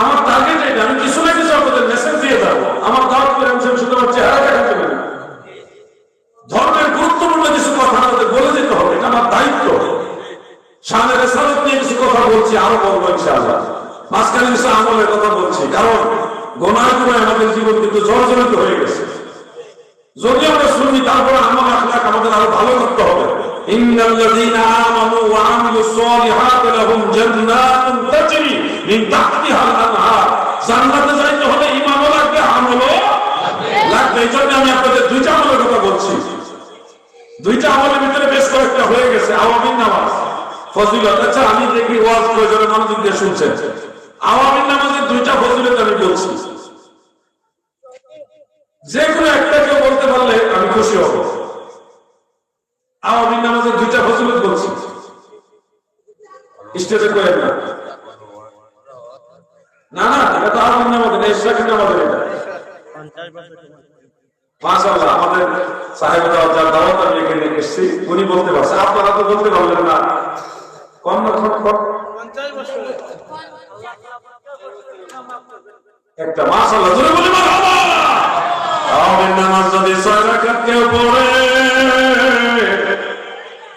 আমার টার্গেট এটা, আমি কিছু না কিছু আপনাদের মেসেজ দিয়ে যাবো। আমার দাওয়াত করে আমি শুধু আমার চেহারা দেখাতে পারি না, ধর্মের গুরুত্বপূর্ণ কিছু কথা আমাদের বলে দিতে হবে, এটা আমার দায়িত্ব। শানের রিসালাত নিয়ে কিছু কথা বলছি, আরো বলবো ইনশাআল্লাহ। মাঝখানে কিছু আমলের কথা বলছি, কারণ গোনায় গোনায় আমাদের জীবন কিন্তু জর্জরিত হয়ে গেছে। যদি আমরা শুনি, তারপরে আমল আখলাক আমাদের আরো ভালো করতে হবে। ইন্নাল্লাযীনা আমানু ওয়া আমিলুস সালিহাতি লাহুম জান্নাতুন তাজরি মিন তাহতিহাল আনহার। জান্নাতে যাইতে হলে ঈমানও লাগবে, আমলও লাগবে। এই জন্য আমি আপনাদের দুইটা আমলের কথা বলছি। দুইটা আমলের ভিতরে বেশ কয়েকটা হয়ে গেছে। আওয়ামীর নামাজ ফজিলত, আচ্ছা আমি দেখি ওয়াজ প্রয়োজনে মনোযোগ দিয়ে শুনছেন। আওয়ামীর নামাজের দুইটা ফজিলত আমি বলছি, যে কোনো একটা কেউ বলতে পারলে আমি খুশি হব। আওয়ামী নামাজের দুইটা ফজিলত বলছি, স্টেজে করেন না। না না, এটা তো আওয়ামী নামাজের না, ইশরাকের নামাজের। এটা মাশাআল্লাহ, আমাদের সাহেবরা যার দাওয়াত আমি এখানে এসেছি, উনি বলতে পারছে, আপনারা তো বলতে পারলেন না। কম না কম 50 বছর একটা। মাশাআল্লাহ, জোরে বলি মারহাবা। আওয়ামী নামাজ যদি 6 রাকাত কেউ পড়ে,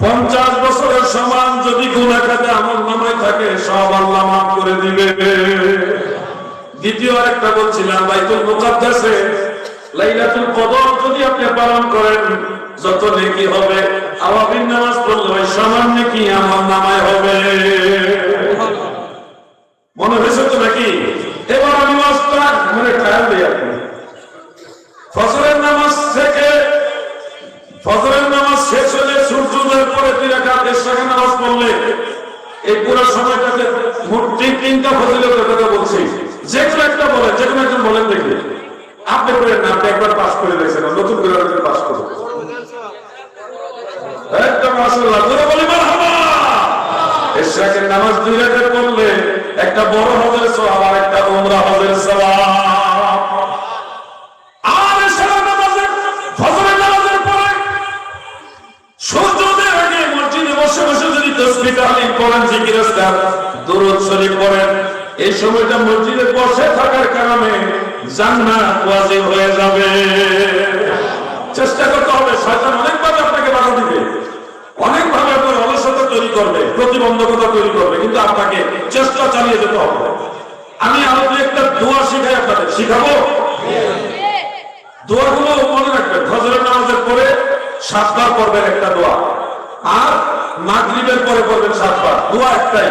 50 বছরের সমান যদি গুনাহ খাতে আমল নামায় থাকে, সব আল্লাহ মাফ করে দিবে। দ্বিতীয় আরেকটা বলছিলাম, বাইতুল মুকাদ্দাসে লাইলাতুল কদর যদি আপনি পালন করেন যত নেকি হবে, আওয়াবিন নামাজ পড়লে ওই সমান নেকি আমার নামায় হবে। মনে হয়েছে তো নাকি? এবার আমি ওয়াজটা মনে খেয়াল দিই আপনি ফজরের নামাজ থেকে ফজরের নামাজ শেষ হলে সূর্যোদয়ের পরে 2 রাকাত ইশরাকের নামাজ পড়লে এই পুরো সময়টাতে মোট 3টা ফজিলতের কথা বলছি। যে কোনো একটা বলেন, যে কোনো একজন বলেন দেখি। আপনি বলেন না, আপনি একবার পাস করে দিয়েছেন, নতুন করে আপনি পাস করুন। একদম মাশাআল্লাহ, জোরে বলি মারহাবা। ইশরাকের নামাজ 2 রাকাত পড়লে একটা বড় হজের সওয়াব আর একটা উমরা হজের সওয়াব। আর ইশরাকের নামাজে ফজরের নামাজের পরে সূর্যোদয়ের আগে মসজিদে বসে বসে যদি তাসবিহ তাহলিল করেন, জিকির আজকার, দুরূদ শরীফ পড়েন, এই সময়টা মসজিদে বসে থাকার কারণে জান্নাত ওয়াজিব হয়ে যাবে। চেষ্টা করতে হবে। শয়তান অনেকভাবে আপনাকে বাধা দিবে, অনেকভাবে আপনার অলসতা তৈরি করবে, প্রতিবন্ধকতা তৈরি করবে, কিন্তু আপনাকে চেষ্টা চালিয়ে যেতে হবে। আমি আরো একটা দোয়া শিখাই আপনাদের, শিখাবো। দোয়াগুলো মনে রাখবেন। ফজরের নামাজের পরে 7 বার পড়বেন একটা দোয়া, আর মাগরিবের পরে পড়বেন 7 বার। দোয়া একটাই,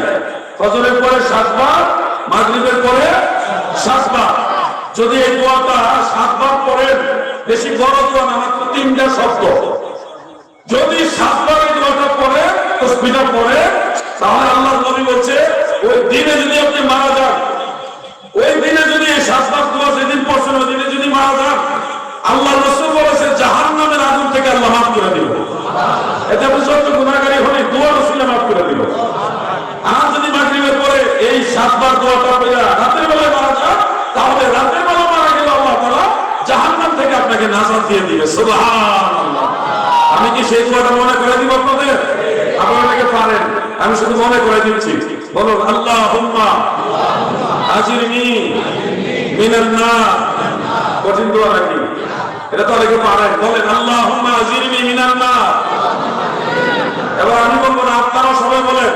ফজরের পরে 7 বার, মাগরিবের পরে 7 বার। যদি এই দোয়াটা 7 বার পড়েন, বেশি বড় দোয়া না, মাত্র 3টা শব্দ, যদি 7 বার এই দোয়াটা পড়ে, তাসবিহটা পড়ে, তাহলে আল্লাহর নবী বলছে ওই দিনে যদি আপনি মারা যান, ওই দিনে যদি এই 7 বার দোয়া যেদিন পড়ছেন ওই দিনে যদি মারা যান, আল্লাহ রাসূল বলেছে জাহান্নামের আগুন থেকে আল্লাহ মাফ করে দিল। এতে আপনি যত গুনাহগারী হলে দোয়া রাসূল মাফ করে দিল। আর যদি মাগরিবের পরে এই 7 বার দোয়াটা পড়ে রাতের বেলায় মারা যান, তাহলে রাতের বেলা মারা গেলে আল্লাহ তাআলা জাহান্নাম থেকে আপনাকে নাজাত দিয়ে দিবে। সুবহানাল্লাহ। আমি কি সেই দোয়াটা মনে করে দিব আপনাদের? আপনারা অনেকে পারেন, আমি শুধু মনে করে দিচ্ছি। বলুন আল্লাহুম্মা আজিরনি মিনান নার। কঠিন দোয়া নাকি? এটা তো অনেকে পারেন। বলেন আল্লাহুম্মা আজিরনি মিনান নার। এবার আমি বলবো না, আপনারা সবাই বলেন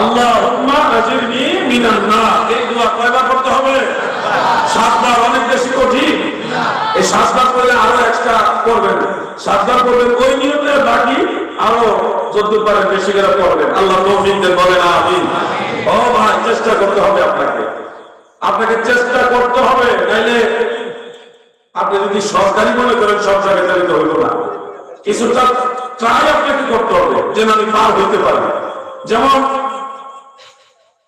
আল্লাহুম্মা আজিরনি মিনান নার। এই দোয়া কয়বার করতে হবে? 7 বার। অনেক বেশি কঠিন। এই 7 বার করলে আরো এক্সট্রা করবেন, 7 বার করবেন ওই নিয়তে, বাকি আরো যতদূর পারেন বেশি করে করবেন। আল্লাহ তৌফিক দেন, বলেন আমিন। ও ভাই, চেষ্টা করতে হবে আপনাকে চেষ্টা করতে হবে। নাইলে আপনি যদি সরকারি মনে করেন সব জায়গায় চালিত হইল না, কিছুটা ট্রাই আপনাকে করতে হবে যেন আমি পার হইতে পারি। যেমন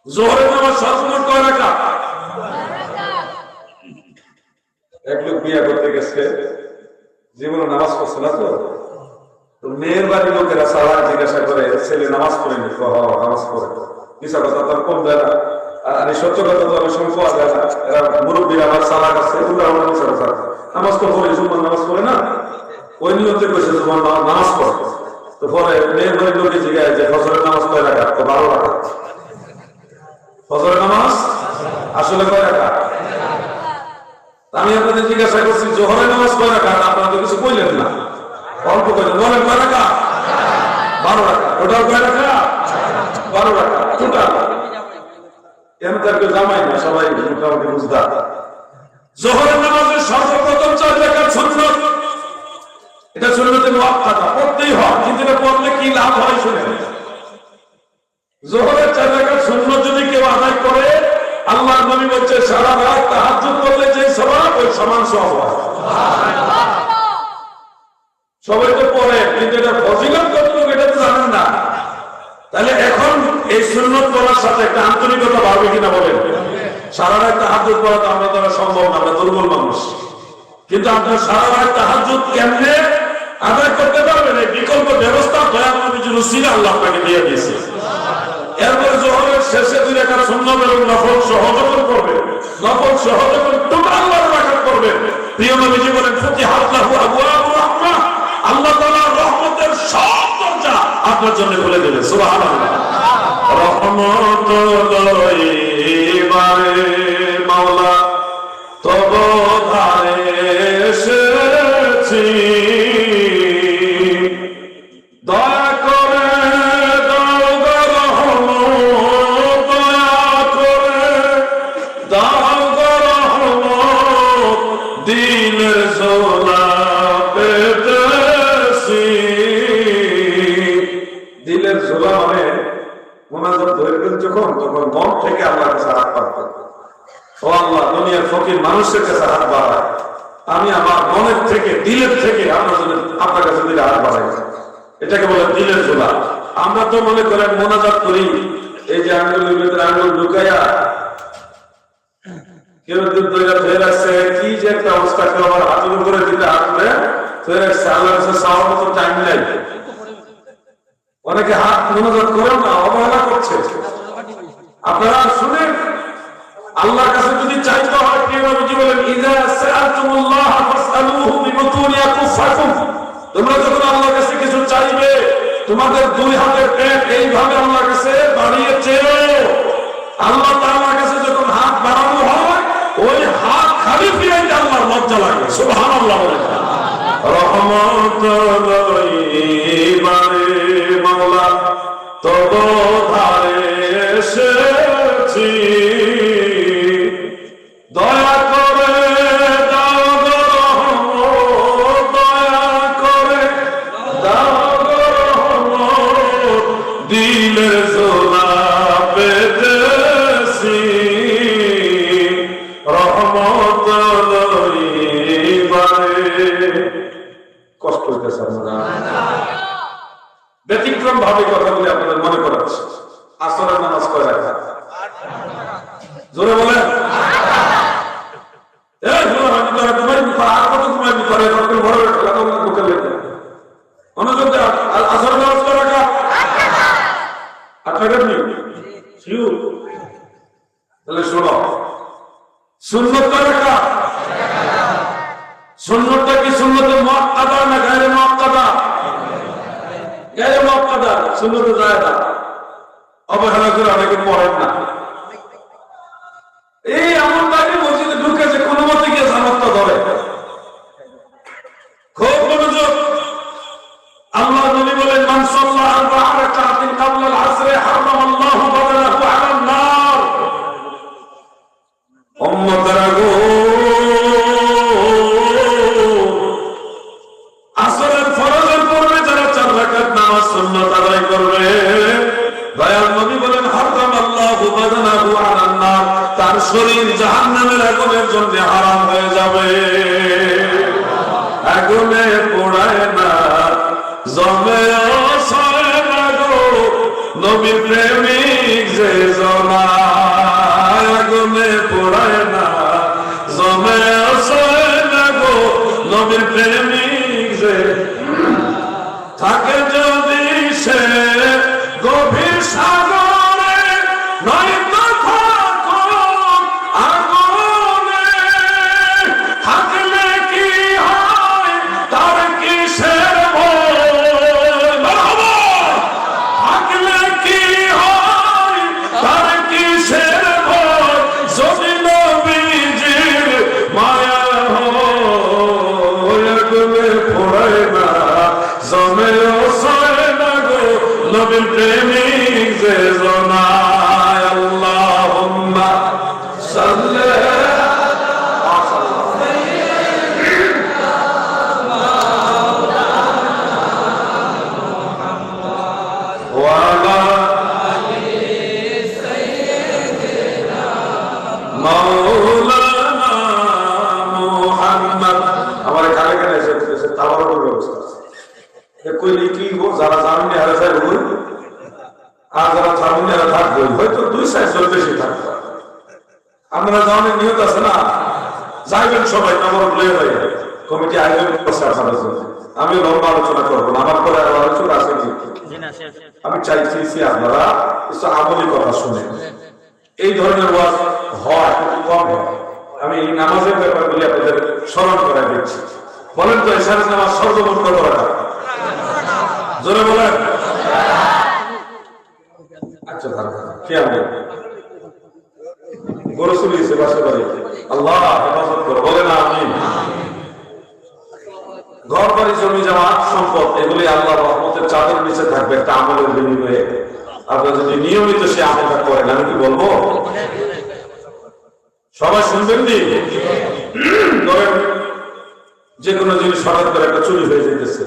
জোহরের নামাজ সর্বমোট কয় রাকাত? এক লোক বিয়ে করতে গেছে, জীবনে নামাজ পড়ছে না, তো মেয়ের বাড়ির লোকেরা সালাম জিজ্ঞাসা করে, ছেলে নামাজ পড়ে নি? নামাজ পড়ে। মিশা কথা তার কোন যায় না, আর এই সত্য কথা তো অনেক সময় পাওয়া যায় না। এরা মুরব্বীরা আমার সালাক আছে, মিশা কথা নামাজ তো পড়ে, জুম্মার নামাজ পড়ে না, ওই নিয়তে কইছে জুম্মার নামাজ পড়ে। তো পরে মেয়ের বাড়ির লোকে জিজ্ঞাসা যে ফজরের নামাজ কয় রাকাত? তো 12 রাকাত। ফজরের নামাজ আসলে কয় রাকাত? আমি আপনাদের জিজ্ঞাসা করছি জোহরের নামাজ কয় রাকাত? আপনারা তো কিছু কইলেন না, অল্প কইলেন। বলেন কয় রাকাত? 12 রাকাত। ওটাও কয় রাকাত? 12 রাকাত টোটাল। এমন তার কেউ জামাই না, সবাই মোটামুটি বুঝদার। জোহরের নামাজের সর্বপ্রথম 4 রাকাত সুন্নাত। এটা সুন্নতে মুআক্কাদা, পড়তেই হয়, কিন্তু এটা পড়লে কি লাভ হয় শুনে। জোহরের 4 রাকাত সুন্নাত যদি কেউ আদায় করে, আল্লাহর নবী বলছে সারা রাত তাহাজ্জুদ করলে যে সওয়াব, ওই সমান সওয়াব হয়। সুবহানাল্লাহ। সবাই তো পড়ে, কিন্তু এটা ফজিলত কতটুকু এটা তো জানেন না। তাহলে এখন এই সুন্নাত পড়ার সাথে একটা আন্তরিকতা বাড়বে কিনা বলেন? সারা রাত তাহাজ্জুদ করা তো আমরা দ্বারা সম্ভব না, আমরা দুর্বল মানুষ। কিন্তু আপনার সারা রাত তাহাজ্জুদ কেমনে আদায় করতে পারবেন, এই বিকল্প ব্যবস্থা দয়াল নবীর উসিলা আল্লাহ আপনাকে দিয়ে দিয়েছে। এরপরে জোহরের শেষে 2 রাকাত সুন্নাত এবং নফল সহযোগন করবে, নফল সহযোগন টোটাল 12 রাকাত করবে। প্রিয় নবীজি বলেন ফুতিহাত লাহু আবওয়াবুর রাহমাহ, আল্লাহ তাআলার রহমতের সব দরজা আপনার জন্য খুলে দেবে। সুবহানাল্লাহ। রহমত লইবারে মাওলা তব ধারে এসেছি, দয়া করে দাও গো রহমত, দয়া করে দাও গো রহমত, থেকে আল্লাহর কাছে হাত পাতবেন। ও আল্লাহ, দুনিয়ার ফকির মানুষের কাছে হাত বাড়ায়, আমি আমার মনের থেকে দিলের থেকে আপনার কাছে দিলে হাত বাড়াই। এটাকে বলে দিলের জোলা। আমরা তো মনে করেন মোনাজাত করি, এই যে আঙ্গুলের ভিতরে আঙ্গুল ঢুকাইয়া কেউ দুধ ধরে রাখছে, কি যে একটা অবস্থা, কেউ আবার হাতের উপরে দিতে হাত করে ধরে রাখছে। আল্লাহ কাছে চাওয়ার মতো টাইম নাই। অনেকে হাত মোনাজাত করেও না, অবহেলা করছে। আপনারা শুনেন, আল্লাহর কাছে যদি চাইতে হয়, প্রিয় নবীজি বলেন, ইযা সাআলতুমুল্লাহ ফাসআলুহু বিবুতুনি আকুফাকুম। তোমরা যখন আল্লাহর কাছে কিছু চাইবে, তোমাদের দুই হাতের পেট এইভাবে আল্লাহর কাছে বাড়িয়ে চেয়ে, আল্লাহ তাআলার কাছে যখন হাত বাড়ানো হয়, ওই হাত খালি ফিরাইতে আল্লাহর লজ্জা লাগে। সুবহানাল্লাহ বলেন। রহমত লইবারে মাওলা তব ধারে এসেছি, দয়া করে দাও গো রহমত, দয়া করে দাও গো রহমত, দিলের জোলা পেতেছি, রহমত লইবারে। কষ্ট হইতেছে আপনারা? ব্যতিক্রম ভাবে কথাগুলি আপনাদের মনে করাচ্ছে। আসরের নামাজ কয় রাখাত? জোরে বলেন। সুন্নতটা কি সুন্নতে মুআক্কাদা না গায়রে মুআক্কাদা? গায়রে মুআক্কাদা, সুন্নতে জায়েদা। অবহেলা করে অনেকে পড়েন না। এই এমন লাগে মসজিদে ঢুকে যে কোনো মতে গিয়ে জামাতটা ধরে। খুব মনোযোগ। আল্লাহ নবী বলেন, মান সাল্লা আরবা'a রাকাআতিন ক্বাবলা আল-আসরি হারামাল্লাহু বাদানাহু আলান নার। উম্মতেরা গো, আসরের ফরজের পূর্বে যারা 4 রাকাত নামাজ সুন্নাত আদায় করবে, দয়াল নবী বলেন, হারামাল্লাহু বাদানাহু আলান নার, তার শরীর জাহান্নামের আগুনের জন্য হারাম হয়ে যাবে। আগুনে পোড়ায় না, জমে সয় না গো নবীর প্রেমিক যে জনা। আগুনে পোড়ায় না, জমে সয় না গো নবীর প্রেমিক যে থাকে। যদি সে গভীর সাগরে নয়তো থাকো আগুনে, থাকলে কি হয় তার কিসের ভয়? থাকলে কি হয় তার কিসের ভয়? যদি নবীজির মায়া হয়, আগুনে পোড়ায় না, জমেও সয় না গো নবীর প্রেমিক যে জনা। আল্লাহুম্মা সাল্লি ওয়া আলা মাওলানা মুহাম্মদ। আমার কানে কানে এসে তাওয়ার ব্যবস্থা আছে। কইলে কি গো, যারা জামিনে হারাছে বই, আর যারা জামিনে হারা থাকবে হয়তো 2 জন বেশি থাকবে। আপনারা জামিনে নিয়ত আছে না, যাইবেন সবাই, আমার লয়ে যাই। কমিটি আয়োজন করছে আপনাদের জন্য। আমি লম্বা আলোচনা করবো না, আমার পরে আরো আলোচনা আছে। আমি চাইছি আপনারা কিছু আমলি কথা শুনে। এই ধরনের ওয়াজ হয় কিন্তু কম হয়। আমি এই নামাজের ব্যাপারগুলি আপনাদের স্মরণ করাই দিচ্ছি। বলেন তো, এশারের নামাজ সর্বমোট কত রাকাত? জোরে বলেন। আচ্ছা, খেয়াল গরু চলিয়েছে বাসা বাড়ি। আল্লাহ হেফাজত করো, বলে না আমিন। ঘর বাড়ি, জমি জমা, সম্পদ, এগুলি আল্লাহ রহমতের চাদর নিচে থাকবে একটা আমলের বিনিময়ে। আপনারা যদি নিয়মিত সে আমলটা করেন, আমি কি বলবো? সবাই শুনবেন নি? ধরেন যে কোনো জিনিস হঠাৎ করে একটা চুরি হয়ে যেতেছে,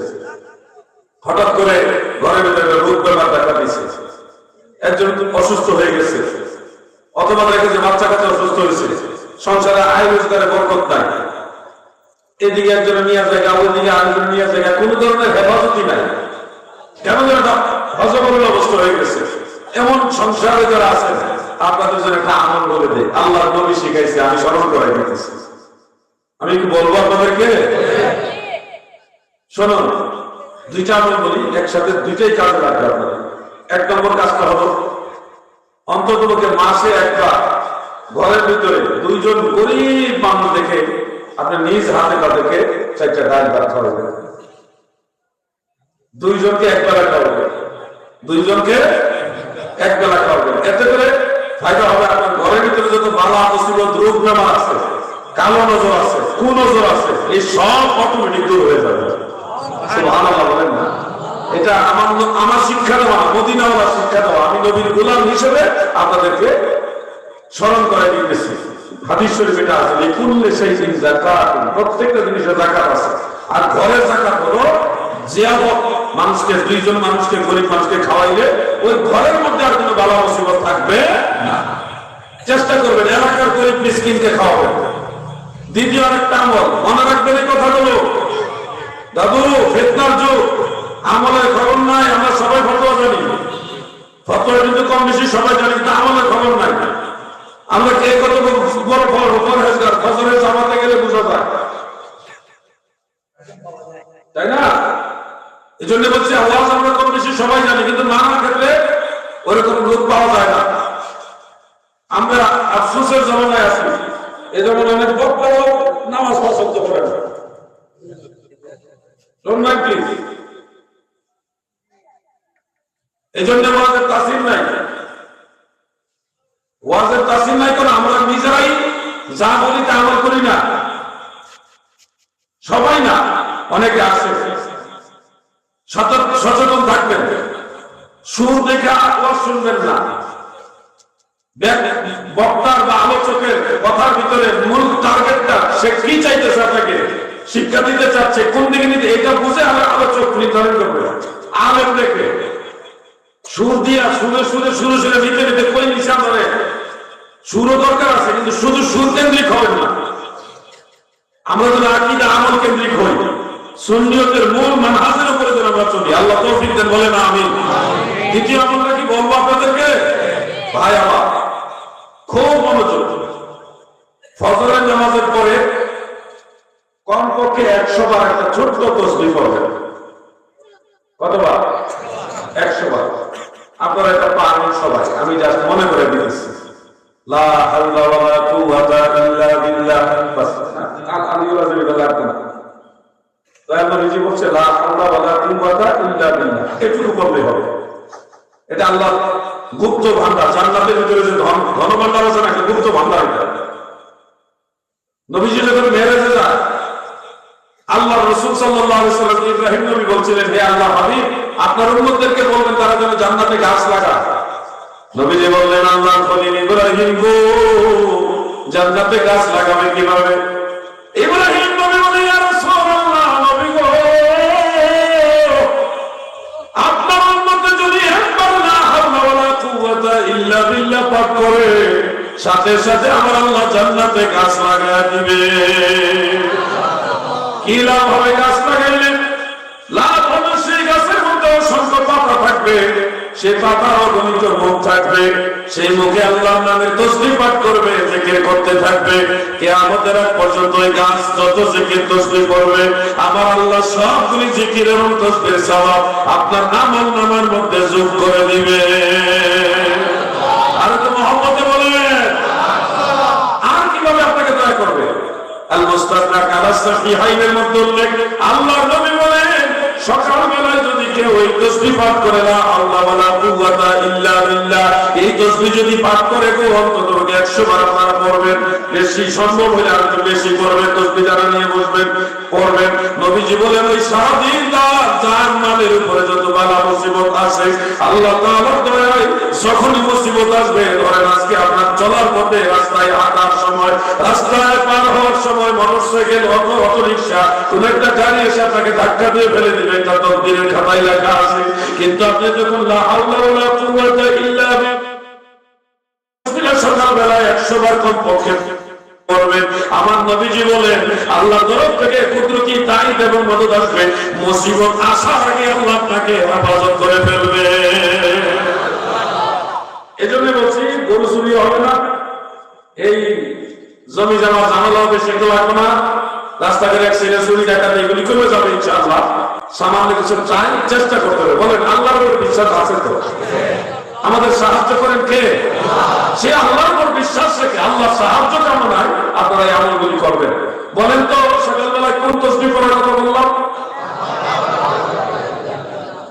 হঠাৎ করে ঘরের ভিতরে রোগ বেমার দেখা দিচ্ছে, একজন অসুস্থ হয়ে গেছে, অথবা দেখে যে বাচ্চা কাচ্চা অসুস্থ হয়েছে, সংসারে আয় রোজগারে বরকত নাই, এদিকে একজনে নিয়ে জায়গা, ওইদিকে আরেকজন নিয়ে জায়গা, কোন ধরনের হেফাজতি নাই, কেমন যেন একটা হজবরল অবস্থা হয়ে গেছে। এমন সংসারে যারা আছেন, আপনাদের জন্য একটা আমল বলে দেয়, আল্লাহ নবী শিখাইছে, আমি স্মরণ করাই দিতেছি। আমি কি বলবো আপনাদেরকে? শুনুন, দুইটা আমল বলি, একসাথে দুইটাই কাজে লাগবে আপনাদের। এক নম্বর কাজটা হলো, অন্তত মাসে একবার ঘরের ভিতরে দুইজন গরিব মানুষ দেখে আপনি নিজ হাতে তাদেরকে 4টা ডাল ভাত খাওয়াবেন। দুইজনকে একবেলা খাওয়াবেন, দুইজনকে একবেলা খাওয়াবেন। এতে করে ফায়দা হবে, আপনার ঘরের ভিতরে যত বালা মুসিবত, রোগ বেমার আছে, কালো নজর আছে, কুনজর আছে, এই সব অটোমেটিক দূর হয়ে যাবে। সুবহানাল্লাহ বলেন না? এটা আমার শিক্ষা দেওয়া, মদিনাওয়ালার শিক্ষা দেওয়া। আমি নবীর গোলাম হিসেবে আপনাদেরকে স্মরণ করে দিতেছি। হাদিস শরীফে এটা আছে, লিকুল্লি শাইইন যাকাত, প্রত্যেকটা জিনিসের যাকাত আছে। আর ঘরের যাকাত হলো জিয়াবত, মানুষকে, দুইজন মানুষকে, গরিব মানুষকে খাওয়াইলে ওই ঘরের মধ্যে আর কোনো বালা মুসিবত থাকবে না। চেষ্টা করবেন এলাকার গরিব মিসকিনকে খাওয়াবেন। দ্বিতীয় আরেকটা আমল মনে রাখবেন, এই কথাগুলো দাদু, ফিতনার যুগ, আমলের খবর নাই। আমরা সবাই ফতোয়া জানি, ফতোয়া কিন্তু কম বেশি সবাই জানি, কিন্তু আমলের খবর নাই। আমরা কে কত বড় পরহেজগার, ফজরের জামাতে গেলে বোঝা যায়, তাই না? এই জন্য বলছি, আওয়াজ আমরা কম বেশি সবাই জানি, কিন্তু মানার ক্ষেত্রে ওরকম লোক পাওয়া যায় না। আমরা আফসোসের জমানায় আছি। এই জন্য অনেক বক্তাও নামাজ পছন্দ করে না। এই জন্য ওয়াজের তাসির নাই, ওয়াজের তাসির নাই, কারণ আমরা নিজেরাই যা বলি তা আমল করি না। সবাই না, অনেকে আছে। সচেতন থাকবেন, সুর দেখে ওয়াজ শুনবেন না। বক্তার বা আলোচকের কথার ভিতরে মূল টার্গেটটা, সে কি চাইতেছে, আপনাকে শিক্ষা দিতে চাচ্ছে, কোন দিকে নিতে, এটা বুঝে আমার আলোচক নির্ধারণ করবে। আলেম দেখে সুর দিয়া সুরে সুরে সুরে সুরে নিতে নিতে কই নিশা ধরে। সুরও দরকার আছে, কিন্তু শুধু সুর কেন্দ্রিক হবেন না। আমরা যেন আকীদা আমল কেন্দ্রিক হই, সুন্নিয়তের মূল মানহাজের উপরে যেন আমরা চলি। আল্লাহ তৌফিক দেন, বলেন আমিন। দ্বিতীয় আমলটা কি বলবো আপনাদেরকে? ভাই আমার খুব মনোযোগ, ফজরের নামাজের পরে কমপক্ষে 100 বার একটা ছোট্ট তাসবিহ পড়বেন। কতবার? 100 বার। আপনারা এটা পারেন সবাই, আমি জাস্ট মনে করে দিতেছি। লা হাওলা ওয়ালা কুওয়াতা ইল্লা বিল্লাহ। বাস, আমি ওরা যে এটা লাগবে না। দয়াল নবীজি বলছে, লা হাওলা ওয়ালা কুওয়াতা ইল্লা বিল্লাহ, এটুকু বললে হবে। এটা আল্লাহ গুপ্ত ভান্ডার, জান্নাতের ভিতরে যে ধন ভান্ডার আছে না, একটা গুপ্ত ভান্ডার। এটা নবীজি যখন মেরাজে যায়, আল্লাহ রাসূল সাল্লাল্লাহু আলাইহি ওয়াসাল্লাম ইব্রাহিম নবী বলছিলেন, হে আল্লাহ হাবিব, আপনার উম্মতদেরকে বলবেন তারা যেন জান্নাতে গাছ লাগায়। নবীজি বললেন, আল্লাহর খলিল ইব্রাহিম গো, জান্নাতে গাছ লাগাবে কিভাবে? ইব্রাহিম নবী বলে, ইয়া রাসূলুল্লাহ, নবী গো, আপনার উম্মতে যদি একবার লা হাওলা ওয়ালা কুওয়াতা ইল্লা বিল্লাহ পাঠ করে, সাথে সাথে আমার আল্লাহ জান্নাতে গাছ লাগায় দিবে। কি লাভ হবে গাছ লাগাইলে? লাভ হবে সেই গাছের মধ্যে অসংখ্য পাতা থাকবে, সে পাতার অগণিত মুখ থাকবে, সেই মুখে আল্লাহর নামের তাসবিহ পাঠ করবে, জিকির করতে থাকবে। কিয়ামতের আগ পর্যন্ত ওই গাছ যত জিকির তাসবিহ করবে, আমার আল্লাহ সবগুলি জিকির এবং তাসবিহের সওয়াব আপনার আমলনামার মধ্যে যোগ করে দিবে। আর তো মুহাম্মদে বলেন, আর কিভাবে আপনাকে দয়া করবে? আল মুস্তাদরাক আলা সাহিহাইনের মধ্যে উল্লেখ, আল্লাহর নবী বলেন, সকালবেলায় যদি কেউ এই তাসবিহ পাঠ করে, লা হাওলা ওয়ালা কুওয়াতা ইল্লা বিল্লাহ, এই তাসবিহ যদি পাঠ করে, অন্তত 100 বার আপনারা পড়বেন। বেশি সম্ভব হলে আর একটু বেশি করবেন, তাসবিহ যারা নিয়ে বসবেন পড়বেন। নবীজি বলেন, ওই সারাদিন তার জাহান্নামের উপরে যত বালা মুসিবত আছে, আল্লাহ তাআলার দয়ায় যখনই মুসিবত আসবে, ধরেন আজকে আপনার চলার পথে, রাস্তায় হাঁটার সময়, রাস্তায় পার হওয়ার সময়, মোটরসাইকেল, অটো রিকশা, কোন একটা গাড়ি এসে আপনাকে ধাক্কা দিয়ে ফেলে দিবে, এটা তাকদীরের খাতায় লেখা আছে। কিন্তু আপনি যখন লা হাওলা ওয়ালা কুওয়াতা ইল্লা বিল্লাহ সকালবেলায় 100 বার কমপক্ষে করবেন। আমার নবীজি বলেন আল্লাহর তরফ থেকে কুদরতি তাইদ এবং মদদ আসবে, মুসিবত আসার আগে আল্লাহ আপনাকে হেফাজত করে ফেলবে। এজন্য বলছি গরু চুরি হবে না, এই জমি জমা ঝামেলা হবে সেগুলো লাগবে না, রাস্তাঘাটে অ্যাক্সিডেন্ট চুরি ডাকাতি এগুলি কমে যাবে ইনশাআল্লাহ। সামান্য কিছু চাই, চেষ্টা করতে হবে। বলেন আল্লাহর উপর বিশ্বাস আছে তো? আমাদের সাহায্য করেন কে? সে আল্লাহর উপর বিশ্বাস রেখে আল্লাহ সাহায্য কামনায় আপনারা এই আমলগুলি করবেন। বলেন তো সকালবেলায় কোন তসবিহ পড়ার কথা বললাম?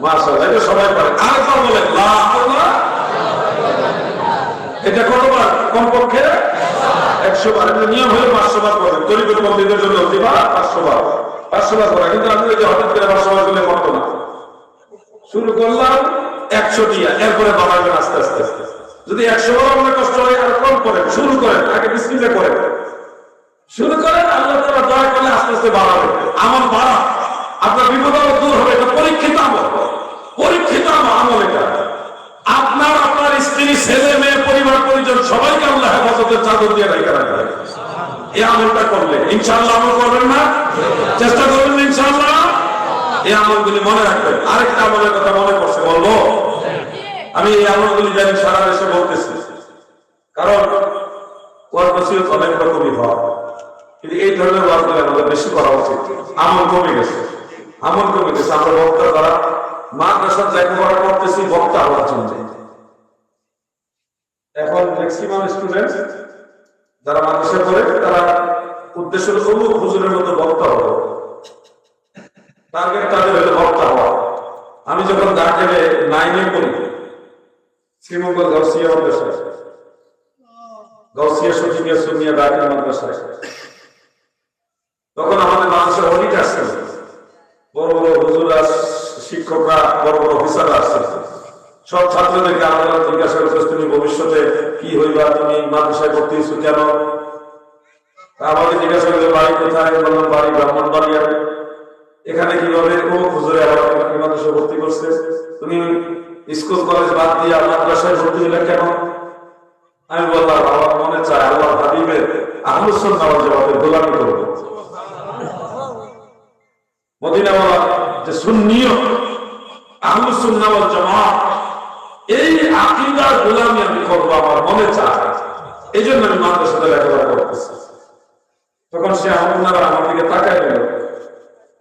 মাশাআল্লাহ, এটা সবাই পারে। আরেকবার বলেন লা হাওলা। এটা কতবার? কমপক্ষে 100 বার। এটা নিয়ম হলো 500 বার করেন। তরিকত বন্দীদের জন্য দিবা 500 বার, 500 বার করা। কিন্তু আমি যে হঠাৎ করে 500 বার করলে করতো না। শুরু করলাম 100 দিয়া, এরপরে বাড়াবেন আস্তে আস্তে। যদি 100 বার আপনার কষ্ট হয় আর কম করেন, শুরু করেন, আগে বিসমিল্লাহ করেন, শুরু করেন। আল্লাহ তাআলা দয়া করলে আস্তে আস্তে বাড়াবে। আমল বাড়া, আপনার বিপদ দূর হবে। এটা পরীক্ষিত আমল, পরীক্ষিত আমল এটা। আপনার আপনার স্ত্রী, ছেলে মেয়ে, পরিবার পরিজন সবাইকে আল্লাহ হেফাজতের চাদর দিয়ে রেখে রাখবে এই আমলটা করলে। ইনশাআল্লাহ আমল করবেন না? চেষ্টা করবেন ইনশাআল্লাহ। এই আমলগুলি মনে রাখবেন। আরেকটা আমলের কথা মনে পড়ছে, বলবো? আমি এই আমলগুলি জানি সারা দেশে বলতেছি, কারণ ওয়াজ নসিহত অনেক রকমই হয়, কিন্তু এই ধরনের ওয়াজগুলি আমাদের বেশি করা উচিত। আমল কমে গেছে, আমল কমে গেছে। আমরা বক্তা দ্বারা মাদ্রাসার লেখাপড়া করতেছি বক্তা হওয়ার জন্য। এখন ম্যাক্সিমাম স্টুডেন্ট যারা মাদ্রাসায় পড়ে তারা উদ্দেশ্য হলো হুজুরের মতো বক্তা হবে, টার্গেট তাদের হলো বক্তা হওয়া। আমি যখন ঢাকায় 9-এ পড়ি, শ্রীমঙ্গল গাউসিয়া মাদ্রাসায়, গাউসিয়া শফিয়া সুনিয়া ঢাকা মাদ্রাসায়, তখন আমাদের মাদ্রাসার অডিট আসছে, বড় বড় হুজুররা, শিক্ষকরা, বড় বড় অফিসাররা আসছে। সব ছাত্রদেরকে আমরা জিজ্ঞাসা করতেছি তুমি ভবিষ্যতে কি হইবা, তুমি মাদ্রাসায় ভর্তি হয়েছো কেন? আমাকে জিজ্ঞাসা করলে বাড়ি কোথায়? বললাম বাড়ি ব্রাহ্মণবাড়িয়া। এখানে কিভাবে? ও হুজুরে আবার মাদ্রাসায় ভর্তি করছে। তুমি স্কুল কলেজ বাদ দিয়ে মাদ্রাসায় ভর্তি হলে কেন? আমি বললাম আমার মনে চায় আল্লাহ হাবিবের আহলুস সুন্নাহ ওয়াল জামাতের গোলামি করব। মদিনাওয়ালা যে সুন্নিয়ত, আহলুস সুন্নাহ ওয়াল জামাত, এই আকীদার গোলামি আমি করব, আমার মনে চায়। এই জন্য আমি মাদ্রাসাতে লেখাপড়া করতেছি। তখন সে আপনারা আমার দিকে তাকায় গেল।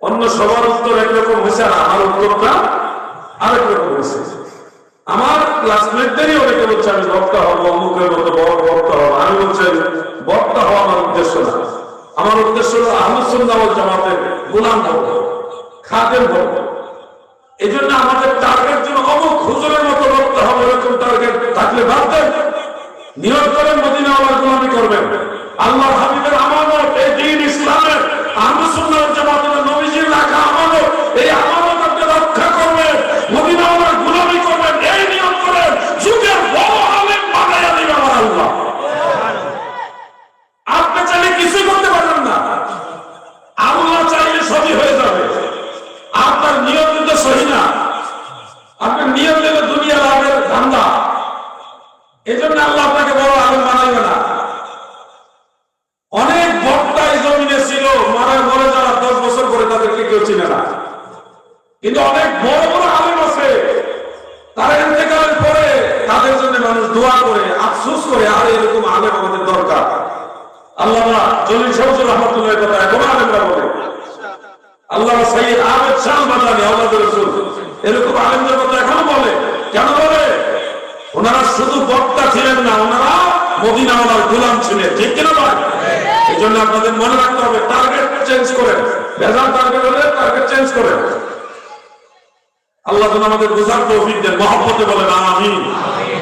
অন্য সবার উত্তর একরকম হয়েছে, আর আমার উত্তরটা আরেক রকম হয়েছে। আমার ক্লাসমেটদেরই অনেকে বলছে আমি বক্তা হবো, অমুকের মতো বড় বক্তা হবো। আমি বলছি বক্তা হওয়া আমার উদ্দেশ্য না। আমার উদ্দেশ্য হলো আহলুস সুন্নাহ ওয়াল জামাতের গোলাম হবো, খাদেম হবো। এই জন্য আমাদের টার্গেট যেন অমুক হুজুরের মতো বক্তা হবে, এরকম টার্গেট থাকলে বাদ দেন। নিয়ত করেন মদিনাওয়ালার গোলামি করবেন। আল্লাহর হাবিবের আমানত, এই দ্বীন ইসলামের আহলুস সুন্নাহ ওয়াল জামাতের নবীজির রাখা আমানত, এই আমানত আপনি রক্ষা করবেন, মদিনাওয়ালার গোলামি করবেন। এই নিয়ত করেন, যুগের বড় আলেম বানাইয়া দিবেন আমার আল্লাহ। আপনি চাইলে কিছুই করতে পারবেন না, আল্লাহ চাইলে সবই হয়ে যাবে। আপনার নিয়ত কিন্তু সহি না। আপনার নিয়ত হলো দুনিয়া লাভের ধান্দা। এই জন্য আল্লাহ আপনাকে বড় আলেম বানাইবে না। অনেক বক্তা এই জমিনে ছিল, মরে যারা 10 বছর পরে তাদেরকে কেউ চিনে না। কিন্তু অনেক বড় বড় আলেম আছে, তারা ইন্তেকালের পরে তাদের জন্য মানুষ দোয়া করে, আফসোস করে, আর এরকম আলেম আমাদের দরকার। আল্লামা জলিল শামসুর রহমাতুল্লাহ কথা এখনো আলেমরা বলে। আল্লামা সাইয়্যিদ আহমদ শাহ মাদানী আওলাদ রাসূল এরকম আলেমদের কথা এখনো বলে। কেন বলে? ওনারা শুধু বক্তা ছিলেন না, ওনারা মদিনাওয়ালার গোলাম ছিলেন। ঠিক কিনা ভাই? এই জন্য আপনাদের মনে রাখতে হবে, টার্গেট চেঞ্জ করেন। ভেজাল টার্গেট হলে টার্গেট চেঞ্জ করেন। আল্লাহ যেন আমাদের বোঝার তৌফিক দেন। মহব্বতে বলেন আমিন।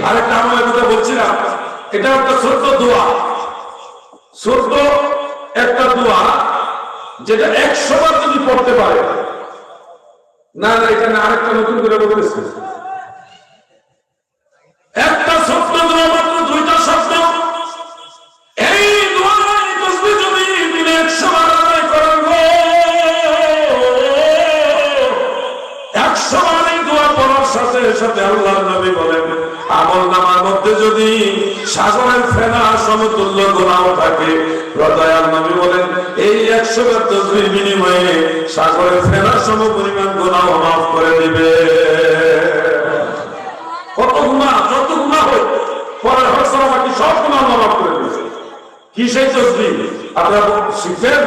আরেকটা আমলের কথা বলছিলাম, এটা একটা ছোট্ট দোয়া, ছোট্ট একটা দোয়া, যেটা 100 বার যদি পড়তে পারে। না না, এখানে আরেকটা নতুন করে বলতেছি, একটা ছোট্ট দোয়া, মাত্র 2টা শব্দ। এই দোয়া তসবিহ যদি দিনে 100 বার আদায় করেন, 100 বার এই দোয়া পড়ার সাথে সাথে আল্লাহর নবী বলেন আমল নামার মধ্যে যদি সাগরের ফেনা সমতুল্য গুনাহ থাকে, দয়ার নবী বলেন এই 100 বার তাসবিহ বিনিময়ে সাগরের ফেনা সম পরিমাণ গুনাহ মাফ করে দিবে। কত গুনাহ, যত গুনাহ হয় পরে হসরা বাকি সব গুনাহ মাফ করে দিবে। কি সেই তাসবিহ আপনারা শিখবেন?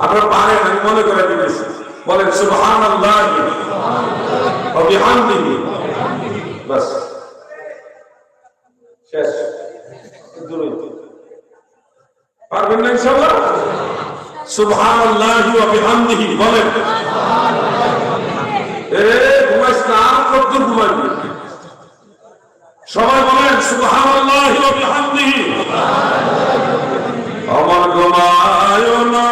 আপনারা পারেন, আমি মনে করে দিতেছি। বলেন সুবহানাল্লাহি ওয়া বিহামদিহি। বাস শেষ। পারবেন না ইনশাআল্লাহ? সুবহানাল্লাহি ওয়া বিহামদিহি বলেন। ঘুমাইস না, কত ঘুমাবি? সবাই বলেন সুবহানাল্লাহি ওয়া বিহামদিহি। আমার ঘুমায় না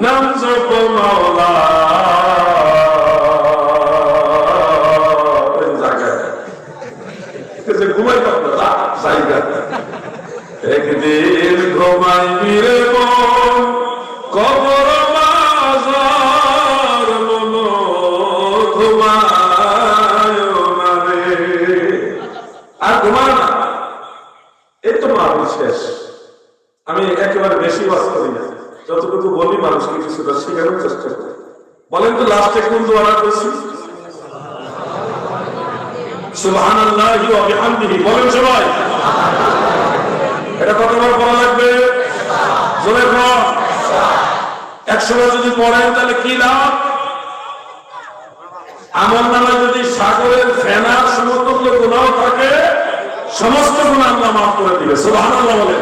নাম জপ মাওলা ঘুমাই জায়গা একদিন ঘুমাইবি রে মন কবর মাজার মন ঘুমায় না রে। আর ঘুমায় না, এই তো মাহফিল শেষ। আমি একেবারে বেশি ওয়াজ করি না, যতটুকু বলি মানুষকে কিছুটা শেখানোর চেষ্টা করি। বলেন তো লাস্টে কোন দোয়াটা করছি? সুবহানাল্লাহি ওয়া বিহামদিহি বলেন সবাই। এটা কতবার পড়া লাগবে? জোরে বল। 100 বার যদি পড়েন তাহলে কি লাভ? আমল নামায় যদি সাগরের ফেনার সমতুল্য গুনাহ থাকে, সমস্ত গুনাহ আল্লাহ মাফ করে দিবে। সুবহানাল্লাহ বলেন।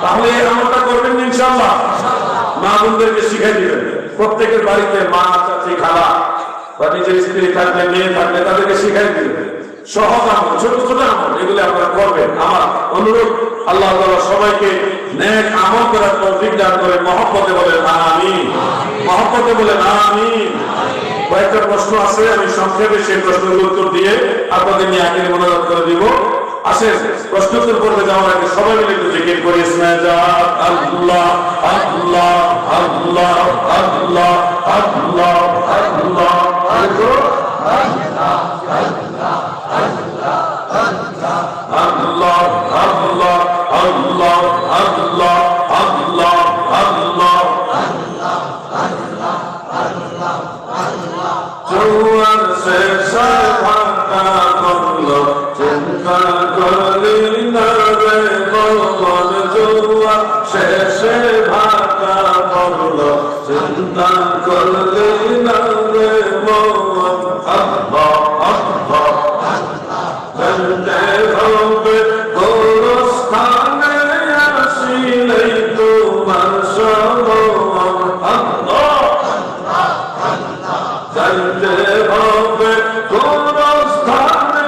তাহলে এই আমলটা করবেন ইনশাআল্লাহ। মা বোনদেরকে শিখাই দিবেন। প্রত্যেকের বাড়িতে মা, চাচি, খালা বা নিজের স্ত্রী থাকলে, মেয়ে থাকলে তাদেরকে শিখাই দিবেন। সহজ আমল, ছোট ছোট আমল, এগুলো আপনারা করবেন। আমার অনুরোধ, আল্লাহ তাআলা সবাইকে নেক আমল করার তৌফিক দান করে। মহব্বতে বলেন আমিন। মহব্বতে বলেন আমিন। কয়েকটা প্রশ্ন আছে, আমি সংক্ষেপে সেই প্রশ্নগুলোর উত্তর দিয়ে আপনাদের নিয়ে আগে মনোযোগ করে দিব। আসেন প্রশ্নোত্তর পর্বে যাওয়ার আগে সবাই মিলে একটু জিকির করি। আল্লাহ আল্লাহ আল্লাহ আল্লাহ আল্লাহ আল্লাহ আল্লাহ আল্লাহ আল্লাহ আল্লাহ আল্লাহ আল্লাহ আল্লাহ জোয়ার শেষে ভাটা করলো চিন্তা করলি না রে মন। জোয়ার শেষে ভাটা করলো চিন্তা করলি না রে মন। আল্লাহ আল্লাহ জানতে হবে গোরস্থানে আসিলেই তোমার সমন। আল্লাহ জানতে হবে গোরস্থানে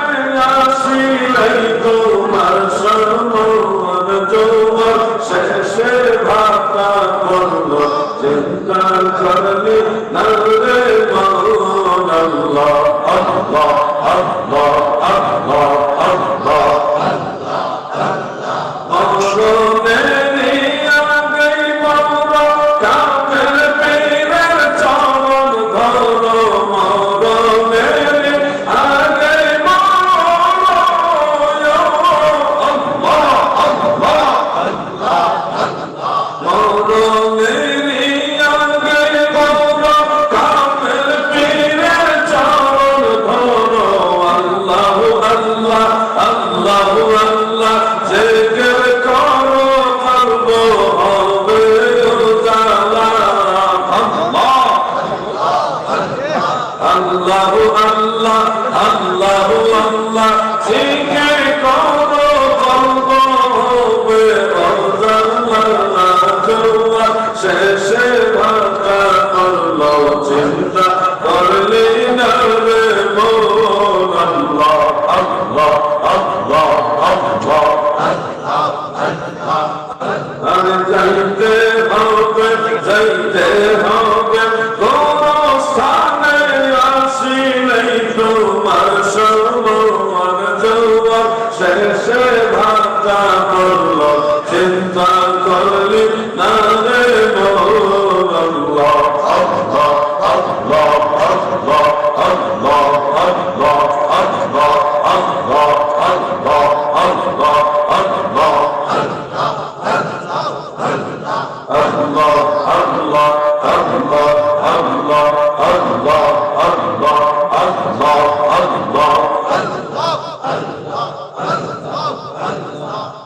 আসিলেই তোমার সমন। জোয়ার শেষে ভাটা করলো চিন্তা করলি না রে মন। আল্লাহ আল্লাহ আল্লাহ আল্লাহ আল্লাহ শেষে ভাটা করলো চিন্তা করলি না রে মন। আল্লাহ আল্লাহ আল্লাহ আল্লাহ আর যাইতে হবে যাইতে হবে গোরস্থানে আসিলেই তোমার সমন। জোয়ার শেষে ভাটা করলো চিন্তা